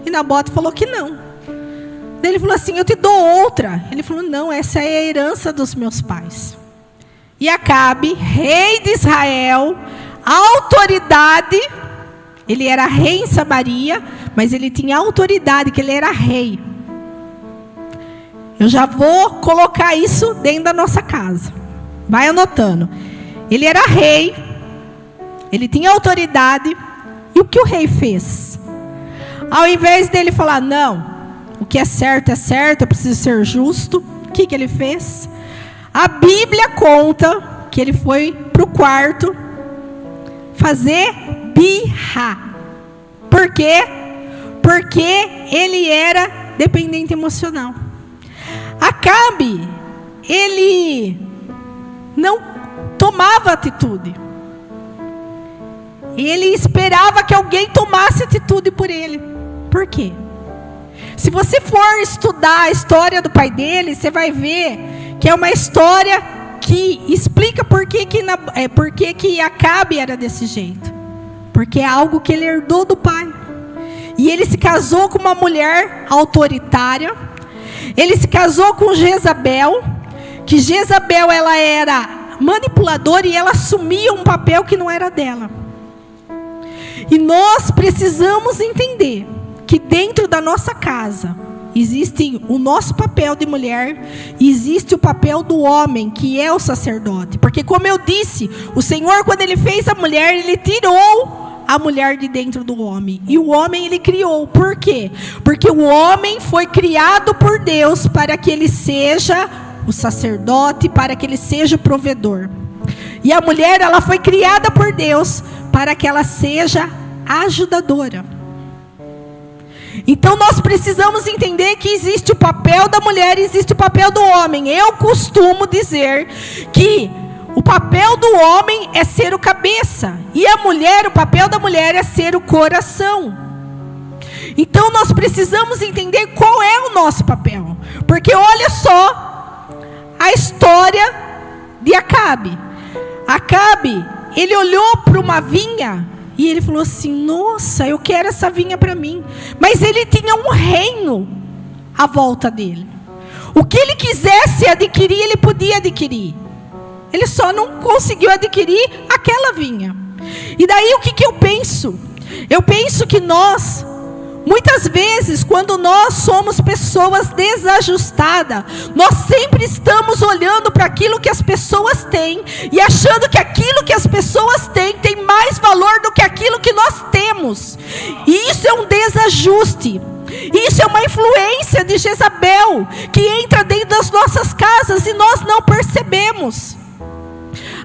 E Nabote falou que não. Daí ele falou assim: eu te dou outra. Ele falou: não, essa é a herança dos meus pais. E Acabe, rei de Israel, autoridade, ele era rei em Samaria, mas ele tinha autoridade, que ele era rei. Eu já vou colocar isso dentro da nossa casa. Vai anotando. Ele era rei, ele tinha autoridade, e o que o rei fez? Ao invés dele falar: não, o que é certo, eu preciso ser justo, o que ele fez? A Bíblia conta que ele foi para o quarto fazer birra. Por quê? Porque ele era dependente emocional. Acabe, ele não tomava atitude. Ele esperava que alguém tomasse atitude por ele. Por quê? Se você for estudar a história do pai dele, você vai ver que é uma história que explica por que Acabe era desse jeito. Porque é algo que ele herdou do pai. E ele se casou com uma mulher autoritária. Ele se casou com Jezabel. Que Jezabel, ela era manipuladora e ela assumia um papel que não era dela. E nós precisamos entender que dentro da nossa casa existe o nosso papel de mulher e existe o papel do homem, que é o sacerdote. Porque, como eu disse, o Senhor, quando ele fez a mulher, ele tirou a mulher de dentro do homem. E o homem ele criou. Por quê? Porque o homem foi criado por Deus para que ele seja o sacerdote, para que ele seja o provedor. E a mulher, ela foi criada por Deus para que ela seja ajudadora. Então nós precisamos entender que existe o papel da mulher e existe o papel do homem. Eu costumo dizer que o papel do homem é ser o cabeça, e a mulher, o papel da mulher é ser o coração. Então nós precisamos entender qual é o nosso papel. Porque olha só a história de Acabe. Acabe, ele olhou para uma vinha e ele falou assim: nossa, eu quero essa vinha para mim. Mas ele tinha um reino à volta dele. O que ele quisesse adquirir, ele podia adquirir. Ele só não conseguiu adquirir aquela vinha. E daí o que eu penso? Eu penso que nós, muitas vezes, quando nós somos pessoas desajustadas, nós sempre estamos olhando para aquilo que as pessoas têm e achando que aquilo que as pessoas têm tem mais valor do que aquilo que nós temos. E isso é um desajuste. Isso é uma influência de Jezabel que entra dentro das nossas casas e nós não percebemos.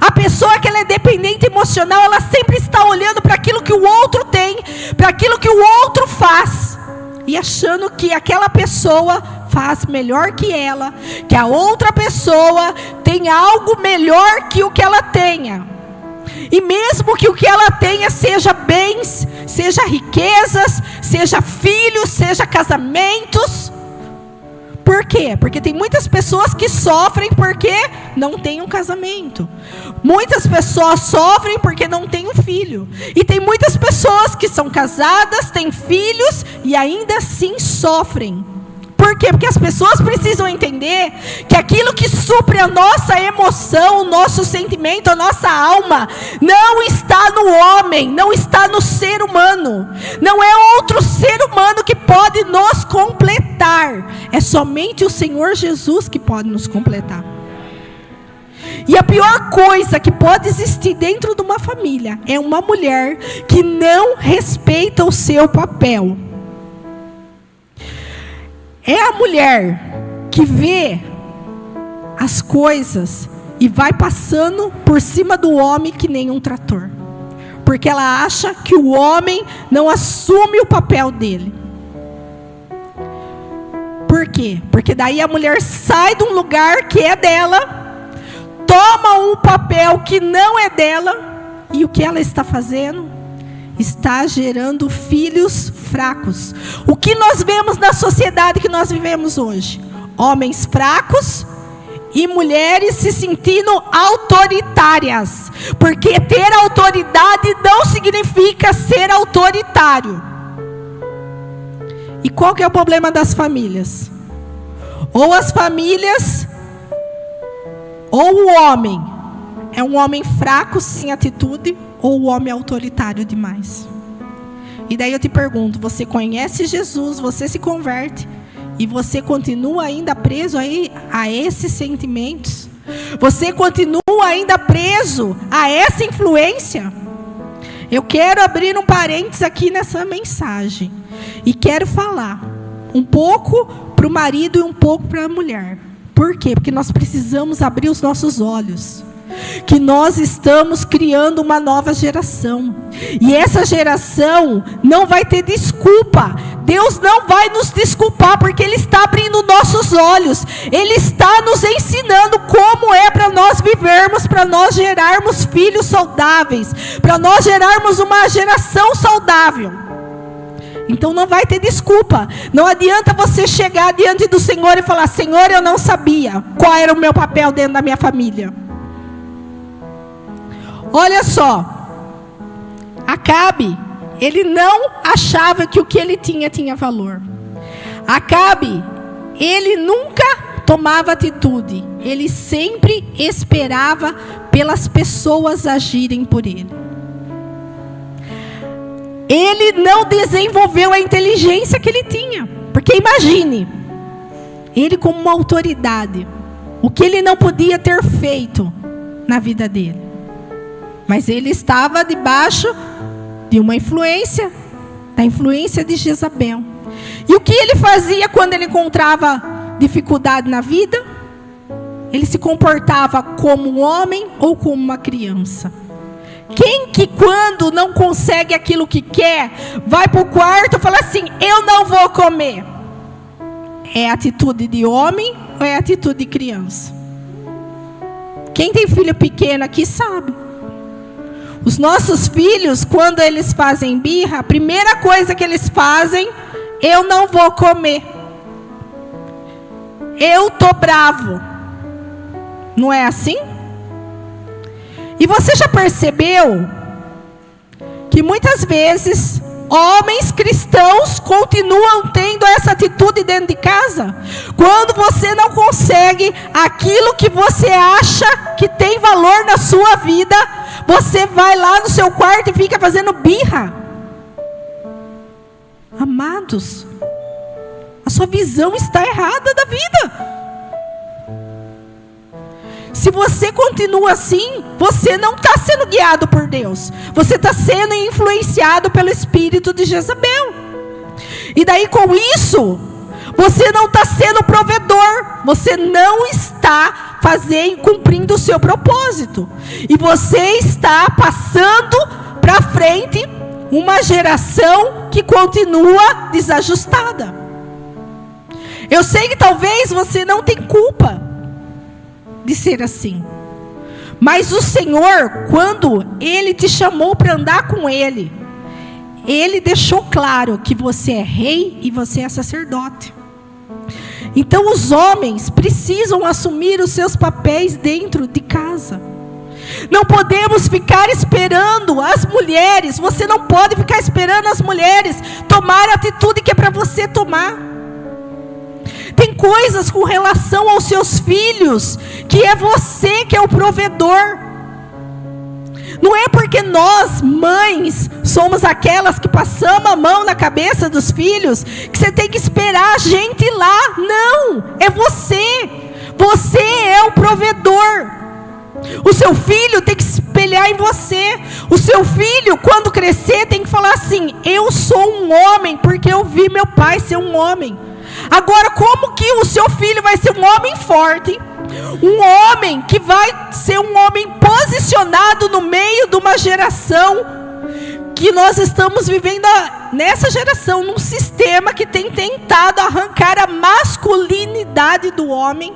A pessoa que ela é dependente emocional, ela sempre está olhando para aquilo que o outro tem, para aquilo que o outro faz, e achando que aquela pessoa faz melhor que ela, que a outra pessoa tem algo melhor que o que ela tenha. E mesmo que o que ela tenha seja bens, seja riquezas, seja filhos, seja casamentos. Por quê? Porque tem muitas pessoas que sofrem porque não têm um casamento. Muitas pessoas sofrem porque não têm um filho. E tem muitas pessoas que são casadas, têm filhos e ainda assim sofrem. Por quê? Porque as pessoas precisam entender que aquilo que supre a nossa emoção, o nosso sentimento, a nossa alma, não está no homem, não está no ser humano. Não é outro ser humano que pode nos completar. É somente o Senhor Jesus que pode nos completar. E a pior coisa que pode existir dentro de uma família é uma mulher que não respeita o seu papel. É a mulher que vê as coisas e vai passando por cima do homem que nem um trator. Porque ela acha que o homem não assume o papel dele. Por quê? Porque daí a mulher sai de um lugar que é dela, toma um papel que não é dela, e o que ela está fazendo? Está gerando filhos fracos. O que nós vemos na sociedade que nós vivemos hoje? Homens fracos e mulheres se sentindo autoritárias. Porque ter autoridade não significa ser autoritário. E qual que é o problema das famílias? Ou as famílias, ou o homem é um homem fraco, sem atitude, ou o homem é autoritário demais. E daí eu te pergunto, você conhece Jesus, você se converte, e você continua ainda preso aí a esses sentimentos? Você continua ainda preso a essa influência? Eu quero abrir um parênteses aqui nessa mensagem, e quero falar um pouco para o marido e um pouco para a mulher. Por quê? Porque nós precisamos abrir os nossos olhos. Que nós estamos criando uma nova geração. E essa geração não vai ter desculpa. Deus não vai nos desculpar, porque Ele está abrindo nossos olhos. Ele está nos ensinando como é para nós vivermos, para nós gerarmos filhos saudáveis, para nós gerarmos uma geração saudável. Então não vai ter desculpa. Não adianta você chegar diante do Senhor e falar: Senhor, eu não sabia qual era o meu papel dentro da minha família. Olha só, Acabe, ele não achava que o que ele tinha valor. Acabe, ele nunca tomava atitude. Ele sempre esperava pelas pessoas agirem por ele. Ele não desenvolveu a inteligência que ele tinha. Porque imagine, ele como uma autoridade, o que ele não podia ter feito na vida dele. Mas ele estava debaixo de uma influência, da influência de Jezabel. E o que ele fazia quando ele encontrava dificuldade na vida? Ele se comportava como um homem ou como uma criança? Quem que quando não consegue aquilo que quer, vai para o quarto e fala assim: eu não vou comer? É atitude de homem ou é atitude de criança? Quem tem filho pequeno aqui sabe. Os nossos filhos, quando eles fazem birra, a primeira coisa que eles fazem: eu não vou comer. Eu tô bravo. Não é assim? E você já percebeu que muitas vezes homens cristãos continuam tendo essa atitude dentro de casa? Quando você não consegue aquilo que você acha que tem valor na sua vida, você vai lá no seu quarto e fica fazendo birra. Amados, a sua visão está errada da vida. Se você continua assim, você não está sendo guiado por Deus. Você está sendo influenciado pelo espírito de Jezabel. E daí com isso, você não está sendo provedor, você não está cumprindo o seu propósito. E você está passando para frente uma geração que continua desajustada. Eu sei que talvez você não tenha culpa de ser assim. Mas o Senhor, quando Ele te chamou para andar com Ele, Ele deixou claro que você é rei e você é sacerdote. Então os homens precisam assumir os seus papéis dentro de casa. Não podemos ficar esperando as mulheres. Você não pode ficar esperando as mulheres tomar a atitude que é para você tomar. Tem coisas com relação aos seus filhos que é você que é o provedor. Não é porque nós, mães, somos aquelas que passamos a mão na cabeça dos filhos, que você tem que esperar a gente ir lá. Não, é você. Você é o provedor. O seu filho tem que se espelhar em você. O seu filho, quando crescer, tem que falar assim: eu sou um homem, porque eu vi meu pai ser um homem. Agora, como que o seu filho vai ser um homem forte? Um homem que vai ser um homem posicionado no meio de uma geração que nós estamos vivendo nessa geração, num sistema que tem tentado arrancar a masculinidade do homem.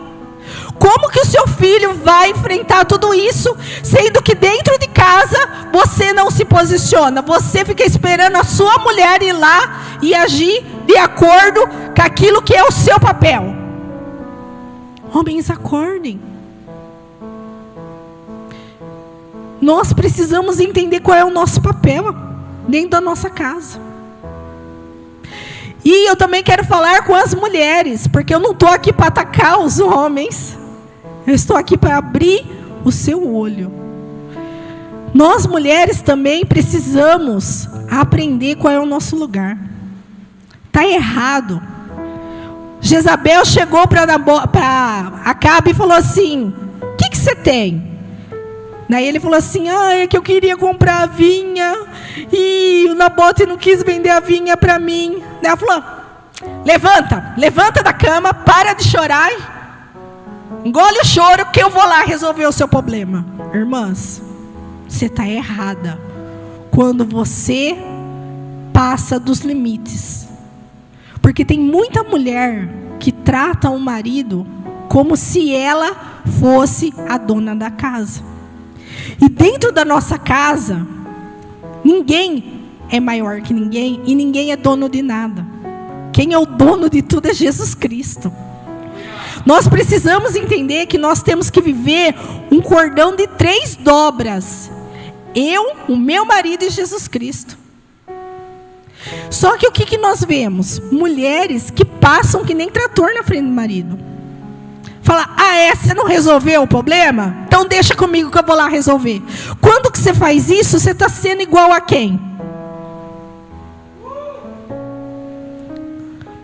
Como que o seu filho vai enfrentar tudo isso, sendo que dentro de casa você não se posiciona? Você fica esperando a sua mulher ir lá e agir de acordo com aquilo que é o seu papel. Homens, acordem. Nós precisamos entender qual é o nosso papel dentro da nossa casa. E eu também quero falar com as mulheres, porque eu não estou aqui para atacar os homens. Eu estou aqui para abrir o seu olho. Nós mulheres também precisamos aprender qual é o nosso lugar. Está errado. Jezabel chegou para Acabe e falou assim: o que você tem? Daí ele falou assim: é que eu queria comprar a vinha e o Nabote não quis vender a vinha para mim. Daí ela falou: levanta da cama, para de chorar, engole o choro que eu vou lá resolver o seu problema. Irmãs, você está errada quando você passa dos limites. Porque tem muita mulher que trata o marido como se ela fosse a dona da casa. E dentro da nossa casa, ninguém é maior que ninguém e ninguém é dono de nada. Quem é o dono de tudo é Jesus Cristo. Nós precisamos entender que nós temos que viver um cordão de 3 dobras. Eu, o meu marido e Jesus Cristo. Só que o que nós vemos? Mulheres que passam que nem trator na frente do marido. Fala: você não resolveu o problema? Então deixa comigo que eu vou lá resolver. Quando que você faz isso, você está sendo igual a quem?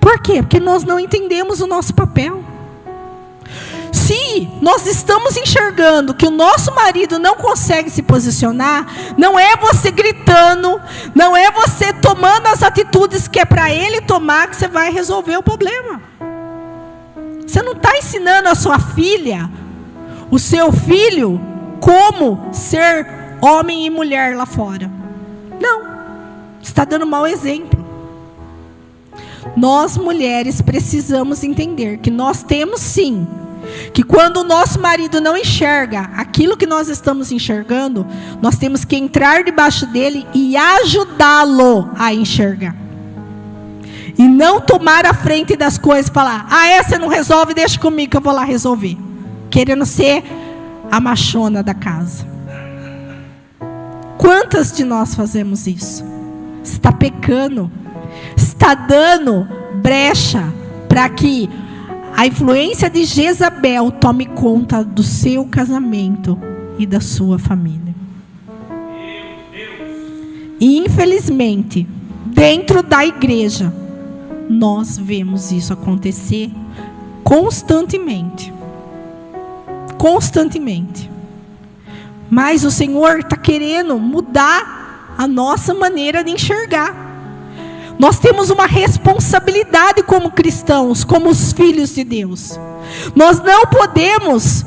Por quê? Porque nós não entendemos o nosso papel. Se nós estamos enxergando que o nosso marido não consegue se posicionar, não é você gritando, não é você tomando as atitudes que é para ele tomar que você vai resolver o problema. Você não está ensinando a sua filha, o seu filho, como ser homem e mulher lá fora. Não, você está dando mau exemplo. Nós mulheres precisamos entender que nós temos sim, que quando o nosso marido não enxerga aquilo que nós estamos enxergando, nós temos que entrar debaixo dele e ajudá-lo a enxergar. E não tomar a frente das coisas e falar: você não resolve, deixa comigo que eu vou lá resolver. Querendo ser a machona da casa. Quantas de nós fazemos isso? Está pecando, está dando brecha para que a influência de Jezabel tome conta do seu casamento e da sua família. E infelizmente, dentro da igreja, nós vemos isso acontecer constantemente. Constantemente. Mas o Senhor está querendo mudar a nossa maneira de enxergar. Nós temos uma responsabilidade como cristãos, como os filhos de Deus. Nós não podemos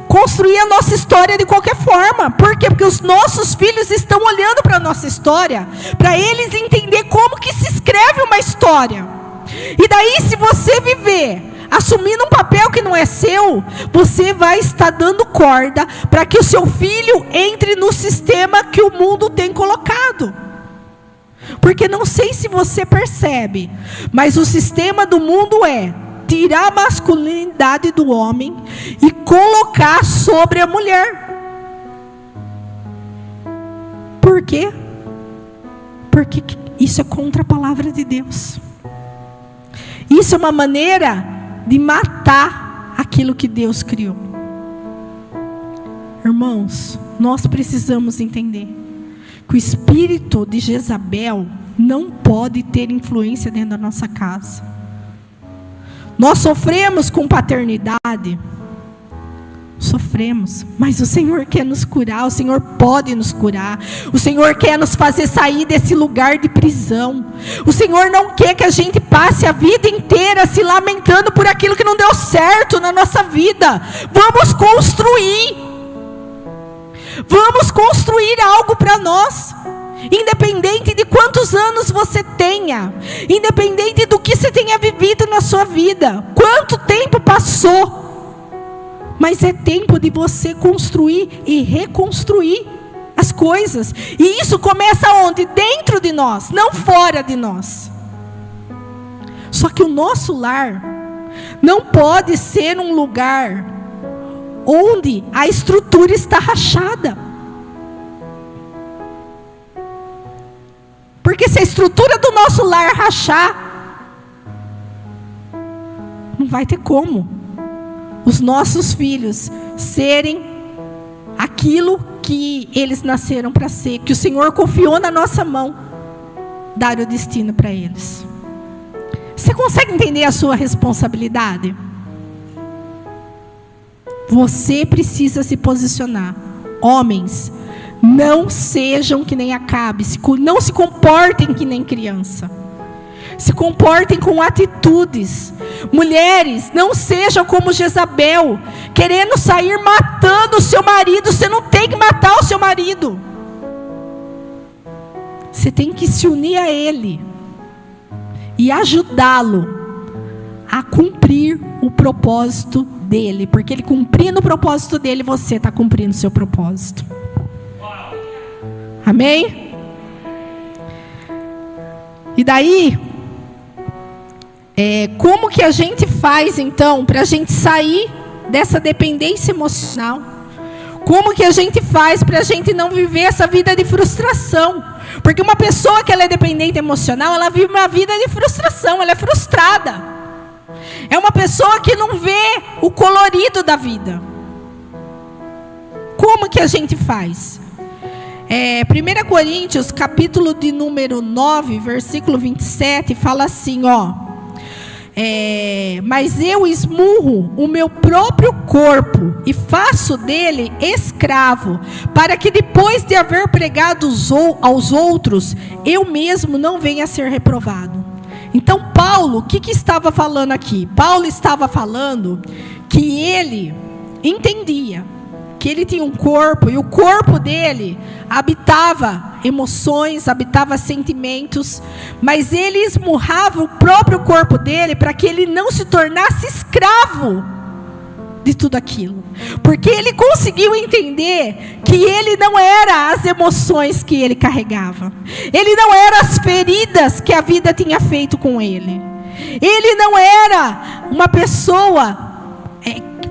construir a nossa história de qualquer forma. Por quê? Porque os nossos filhos estão olhando para a nossa história, para eles entender como que se escreve uma história. E daí, se você viver assumindo um papel que não é seu, você vai estar dando corda para que o seu filho entre no sistema que o mundo tem colocado. Porque não sei se você percebe, mas o sistema do mundo é tirar a masculinidade do homem e colocar sobre a mulher. Por quê? Porque isso é contra a palavra de Deus. Isso é uma maneira de matar aquilo que Deus criou. Irmãos, nós precisamos entender que o espírito de Jezabel não pode ter influência dentro da nossa casa. Nós sofremos com paternidade, sofremos, mas o Senhor quer nos curar, o Senhor pode nos curar, o Senhor quer nos fazer sair desse lugar de prisão. O Senhor não quer que a gente passe a vida inteira se lamentando por aquilo que não deu certo na nossa vida. Vamos construir algo para nós. Independente de quantos anos você tenha, independente do que você tenha vivido na sua vida, quanto tempo passou, mas é tempo de você construir e reconstruir as coisas. E isso começa onde? Dentro de nós, não fora de nós. Só que o nosso lar não pode ser um lugar onde a estrutura está rachada. Porque se a estrutura do nosso lar rachar, não vai ter como os nossos filhos serem aquilo que eles nasceram para ser, que o Senhor confiou na nossa mão, dar o destino para eles. Você consegue entender a sua responsabilidade? Você precisa se posicionar. Homens, não sejam que nem Acabe, não se comportem que nem criança. Se comportem com atitudes. Mulheres, não sejam como Jezabel, querendo sair matando o seu marido. Você não tem que matar o seu marido. Você tem que se unir a ele e ajudá-lo a cumprir o propósito dele. Porque ele cumprindo o propósito dele, você está cumprindo o seu propósito. Amém? E daí, como que a gente faz então para a gente sair dessa dependência emocional? Como que a gente faz para a gente não viver essa vida de frustração? Porque uma pessoa que ela é dependente emocional, ela vive uma vida de frustração, ela é frustrada. É uma pessoa que não vê o colorido da vida. Como que a gente faz? 1 Coríntios, capítulo de número 9, versículo 27, fala assim, mas eu esmurro o meu próprio corpo e faço dele escravo, para que depois de haver pregado aos outros, eu mesmo não venha a ser reprovado. Então Paulo, o que estava falando aqui? Paulo estava falando que ele entendia que ele tinha um corpo, e o corpo dele habitava emoções, habitava sentimentos, mas ele esmurrava o próprio corpo dele para que ele não se tornasse escravo de tudo aquilo. Porque ele conseguiu entender que ele não era as emoções que ele carregava, ele não era as feridas que a vida tinha feito com ele, ele não era uma pessoa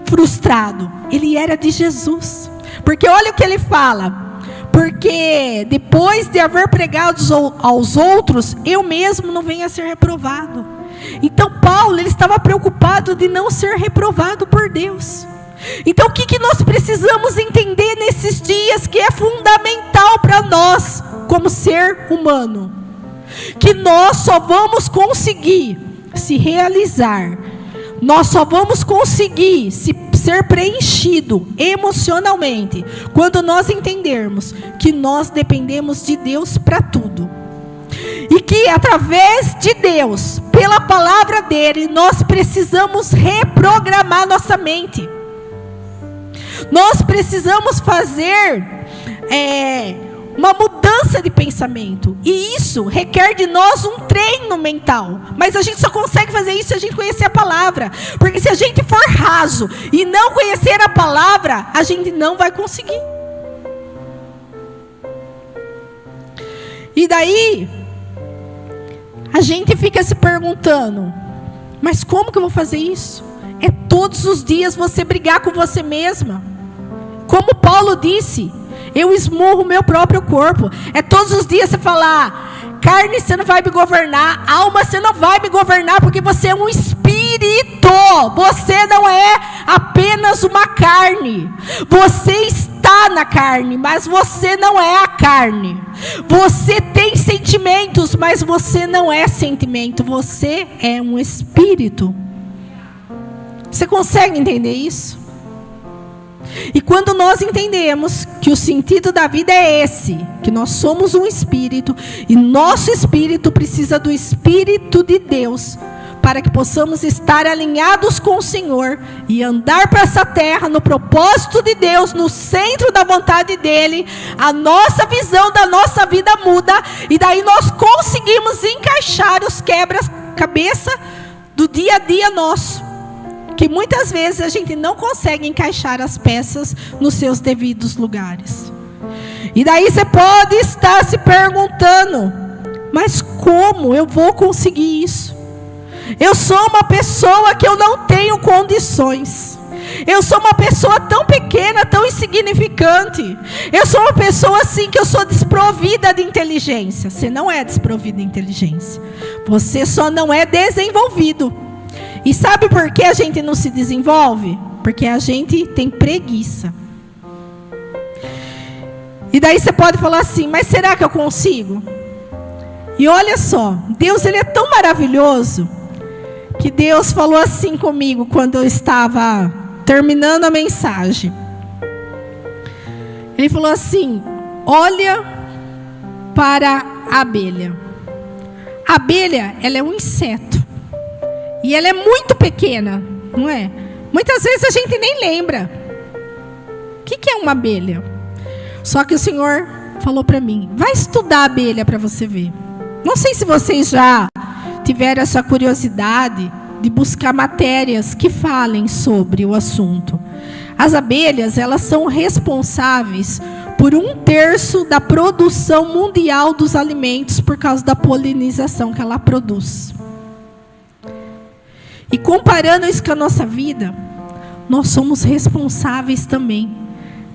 frustrado, ele era de Jesus. Porque olha o que ele fala: porque depois de haver pregado aos outros, eu mesmo não venho a ser reprovado. Então Paulo, ele estava preocupado de não ser reprovado por Deus. Então o que nós precisamos entender nesses dias, que é fundamental para nós como ser humano? Que nós só vamos conseguir se realizar, nós só vamos conseguir ser preenchido emocionalmente quando nós entendermos que nós dependemos de Deus para tudo. E que através de Deus, pela palavra dele, nós precisamos reprogramar nossa mente. Nós precisamos fazer uma mudança de pensamento. E isso requer de nós um treino mental. Mas a gente só consegue fazer isso se a gente conhecer a palavra. Porque se a gente for raso e não conhecer a palavra, a gente não vai conseguir. E daí, a gente fica se perguntando, mas como que eu vou fazer isso? É todos os dias você brigar com você mesma. Como Paulo disse, eu esmurro o meu próprio corpo. É todos os dias você falar, carne você não vai me governar, alma você não vai me governar, porque você é um espírito. Você não é apenas uma carne. Você está na carne, mas você não é a carne. Você tem sentimentos, mas você não é sentimento. Você é um espírito. Você consegue entender isso? E quando nós entendemos que o sentido da vida é esse, que nós somos um espírito, e nosso espírito precisa do Espírito de Deus, para que possamos estar alinhados com o Senhor, e andar para essa terra no propósito de Deus, no centro da vontade dEle, a nossa visão da nossa vida muda, e daí nós conseguimos encaixar os quebra-cabeça do dia a dia nosso. Que muitas vezes a gente não consegue encaixar as peças nos seus devidos lugares. E daí você pode estar se perguntando, mas como eu vou conseguir isso? Eu sou uma pessoa que eu não tenho condições. Eu sou uma pessoa tão pequena, tão insignificante. Eu sou uma pessoa assim que eu sou desprovida de inteligência. Você não é desprovida de inteligência. Você só não é desenvolvido. E sabe por que a gente não se desenvolve? Porque a gente tem preguiça. E daí você pode falar assim, mas será que eu consigo? E olha só, Deus ele é tão maravilhoso, que Deus falou assim comigo quando eu estava terminando a mensagem. Ele falou assim, olha para a abelha. A abelha, ela é um inseto. E ela é muito pequena, não é? Muitas vezes a gente nem lembra. O que é uma abelha? Só que o Senhor falou para mim, vai estudar a abelha para você ver. Não sei se vocês já tiveram essa curiosidade de buscar matérias que falem sobre o assunto. As abelhas, elas são responsáveis por 1/3 da produção mundial dos alimentos por causa da polinização que ela produz. E comparando isso com a nossa vida, nós somos responsáveis também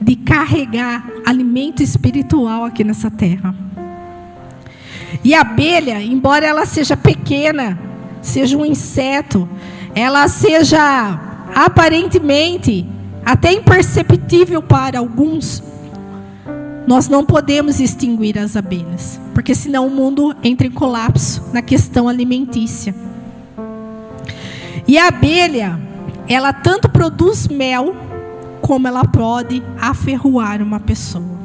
de carregar alimento espiritual aqui nessa terra. E a abelha, embora ela seja pequena, seja um inseto, ela seja aparentemente até imperceptível para alguns, nós não podemos extinguir as abelhas, porque senão o mundo entra em colapso na questão alimentícia. E a abelha, ela tanto produz mel, como ela pode aferroar uma pessoa.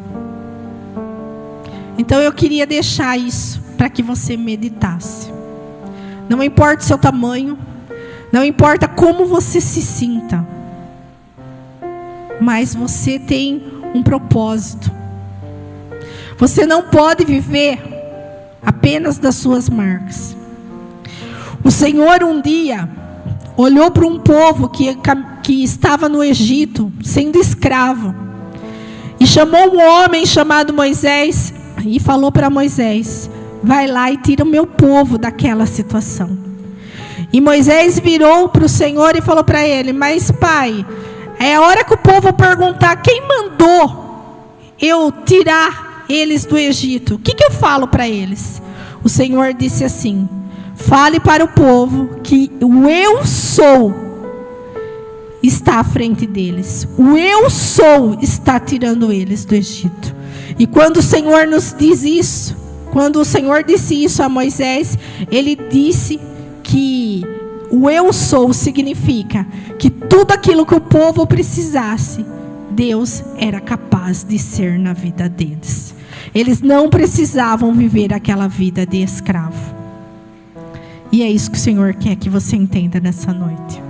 Então eu queria deixar isso para que você meditasse. Não importa o seu tamanho, não importa como você se sinta, mas você tem um propósito. Você não pode viver apenas das suas marcas. O Senhor um dia olhou para um povo que estava no Egito, sendo escravo, e chamou um homem chamado Moisés, e falou para Moisés, vai lá e tira o meu povo daquela situação. E Moisés virou para o Senhor e falou para ele, mas pai, é a hora que o povo perguntar, quem mandou eu tirar eles do Egito? O que eu falo para eles? O Senhor disse assim, fale para o povo que o eu sou está à frente deles. O eu sou está tirando eles do Egito. E quando o Senhor nos diz isso, quando o Senhor disse isso a Moisés, ele disse que o eu sou significa que tudo aquilo que o povo precisasse, Deus era capaz de ser na vida deles. Eles não precisavam viver aquela vida de escravo. E é isso que o Senhor quer que você entenda nessa noite.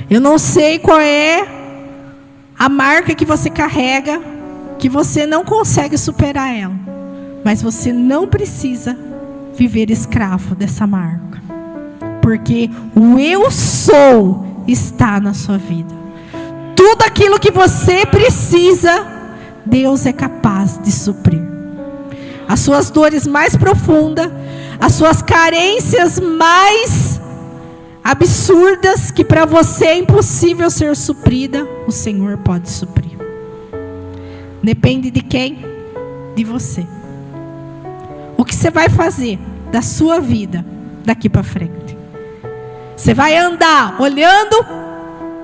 Eu não sei qual é a marca que você carrega, que você não consegue superar ela. Mas você não precisa viver escravo dessa marca. Porque o eu sou está na sua vida. Tudo aquilo que você precisa, Deus é capaz de suprir. As suas dores mais profundas, as suas carências mais absurdas, que para você é impossível ser suprida, o Senhor pode suprir. Depende de quem? De você. O que você vai fazer da sua vida daqui para frente? Você vai andar olhando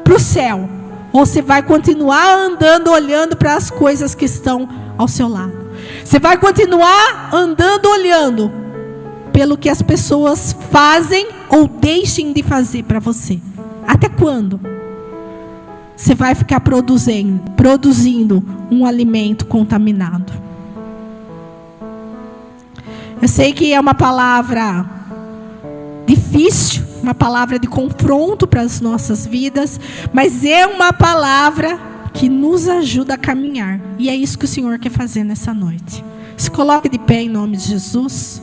para o céu, ou você vai continuar andando olhando para as coisas que estão ao seu lado? Você vai continuar andando olhando pelo que as pessoas fazem ou deixem de fazer para você? Até quando você vai ficar produzindo um alimento contaminado? Eu sei que é uma palavra difícil, uma palavra de confronto para as nossas vidas, mas é uma palavra que nos ajuda a caminhar. E é isso que o Senhor quer fazer nessa noite. Se coloque de pé em nome de Jesus.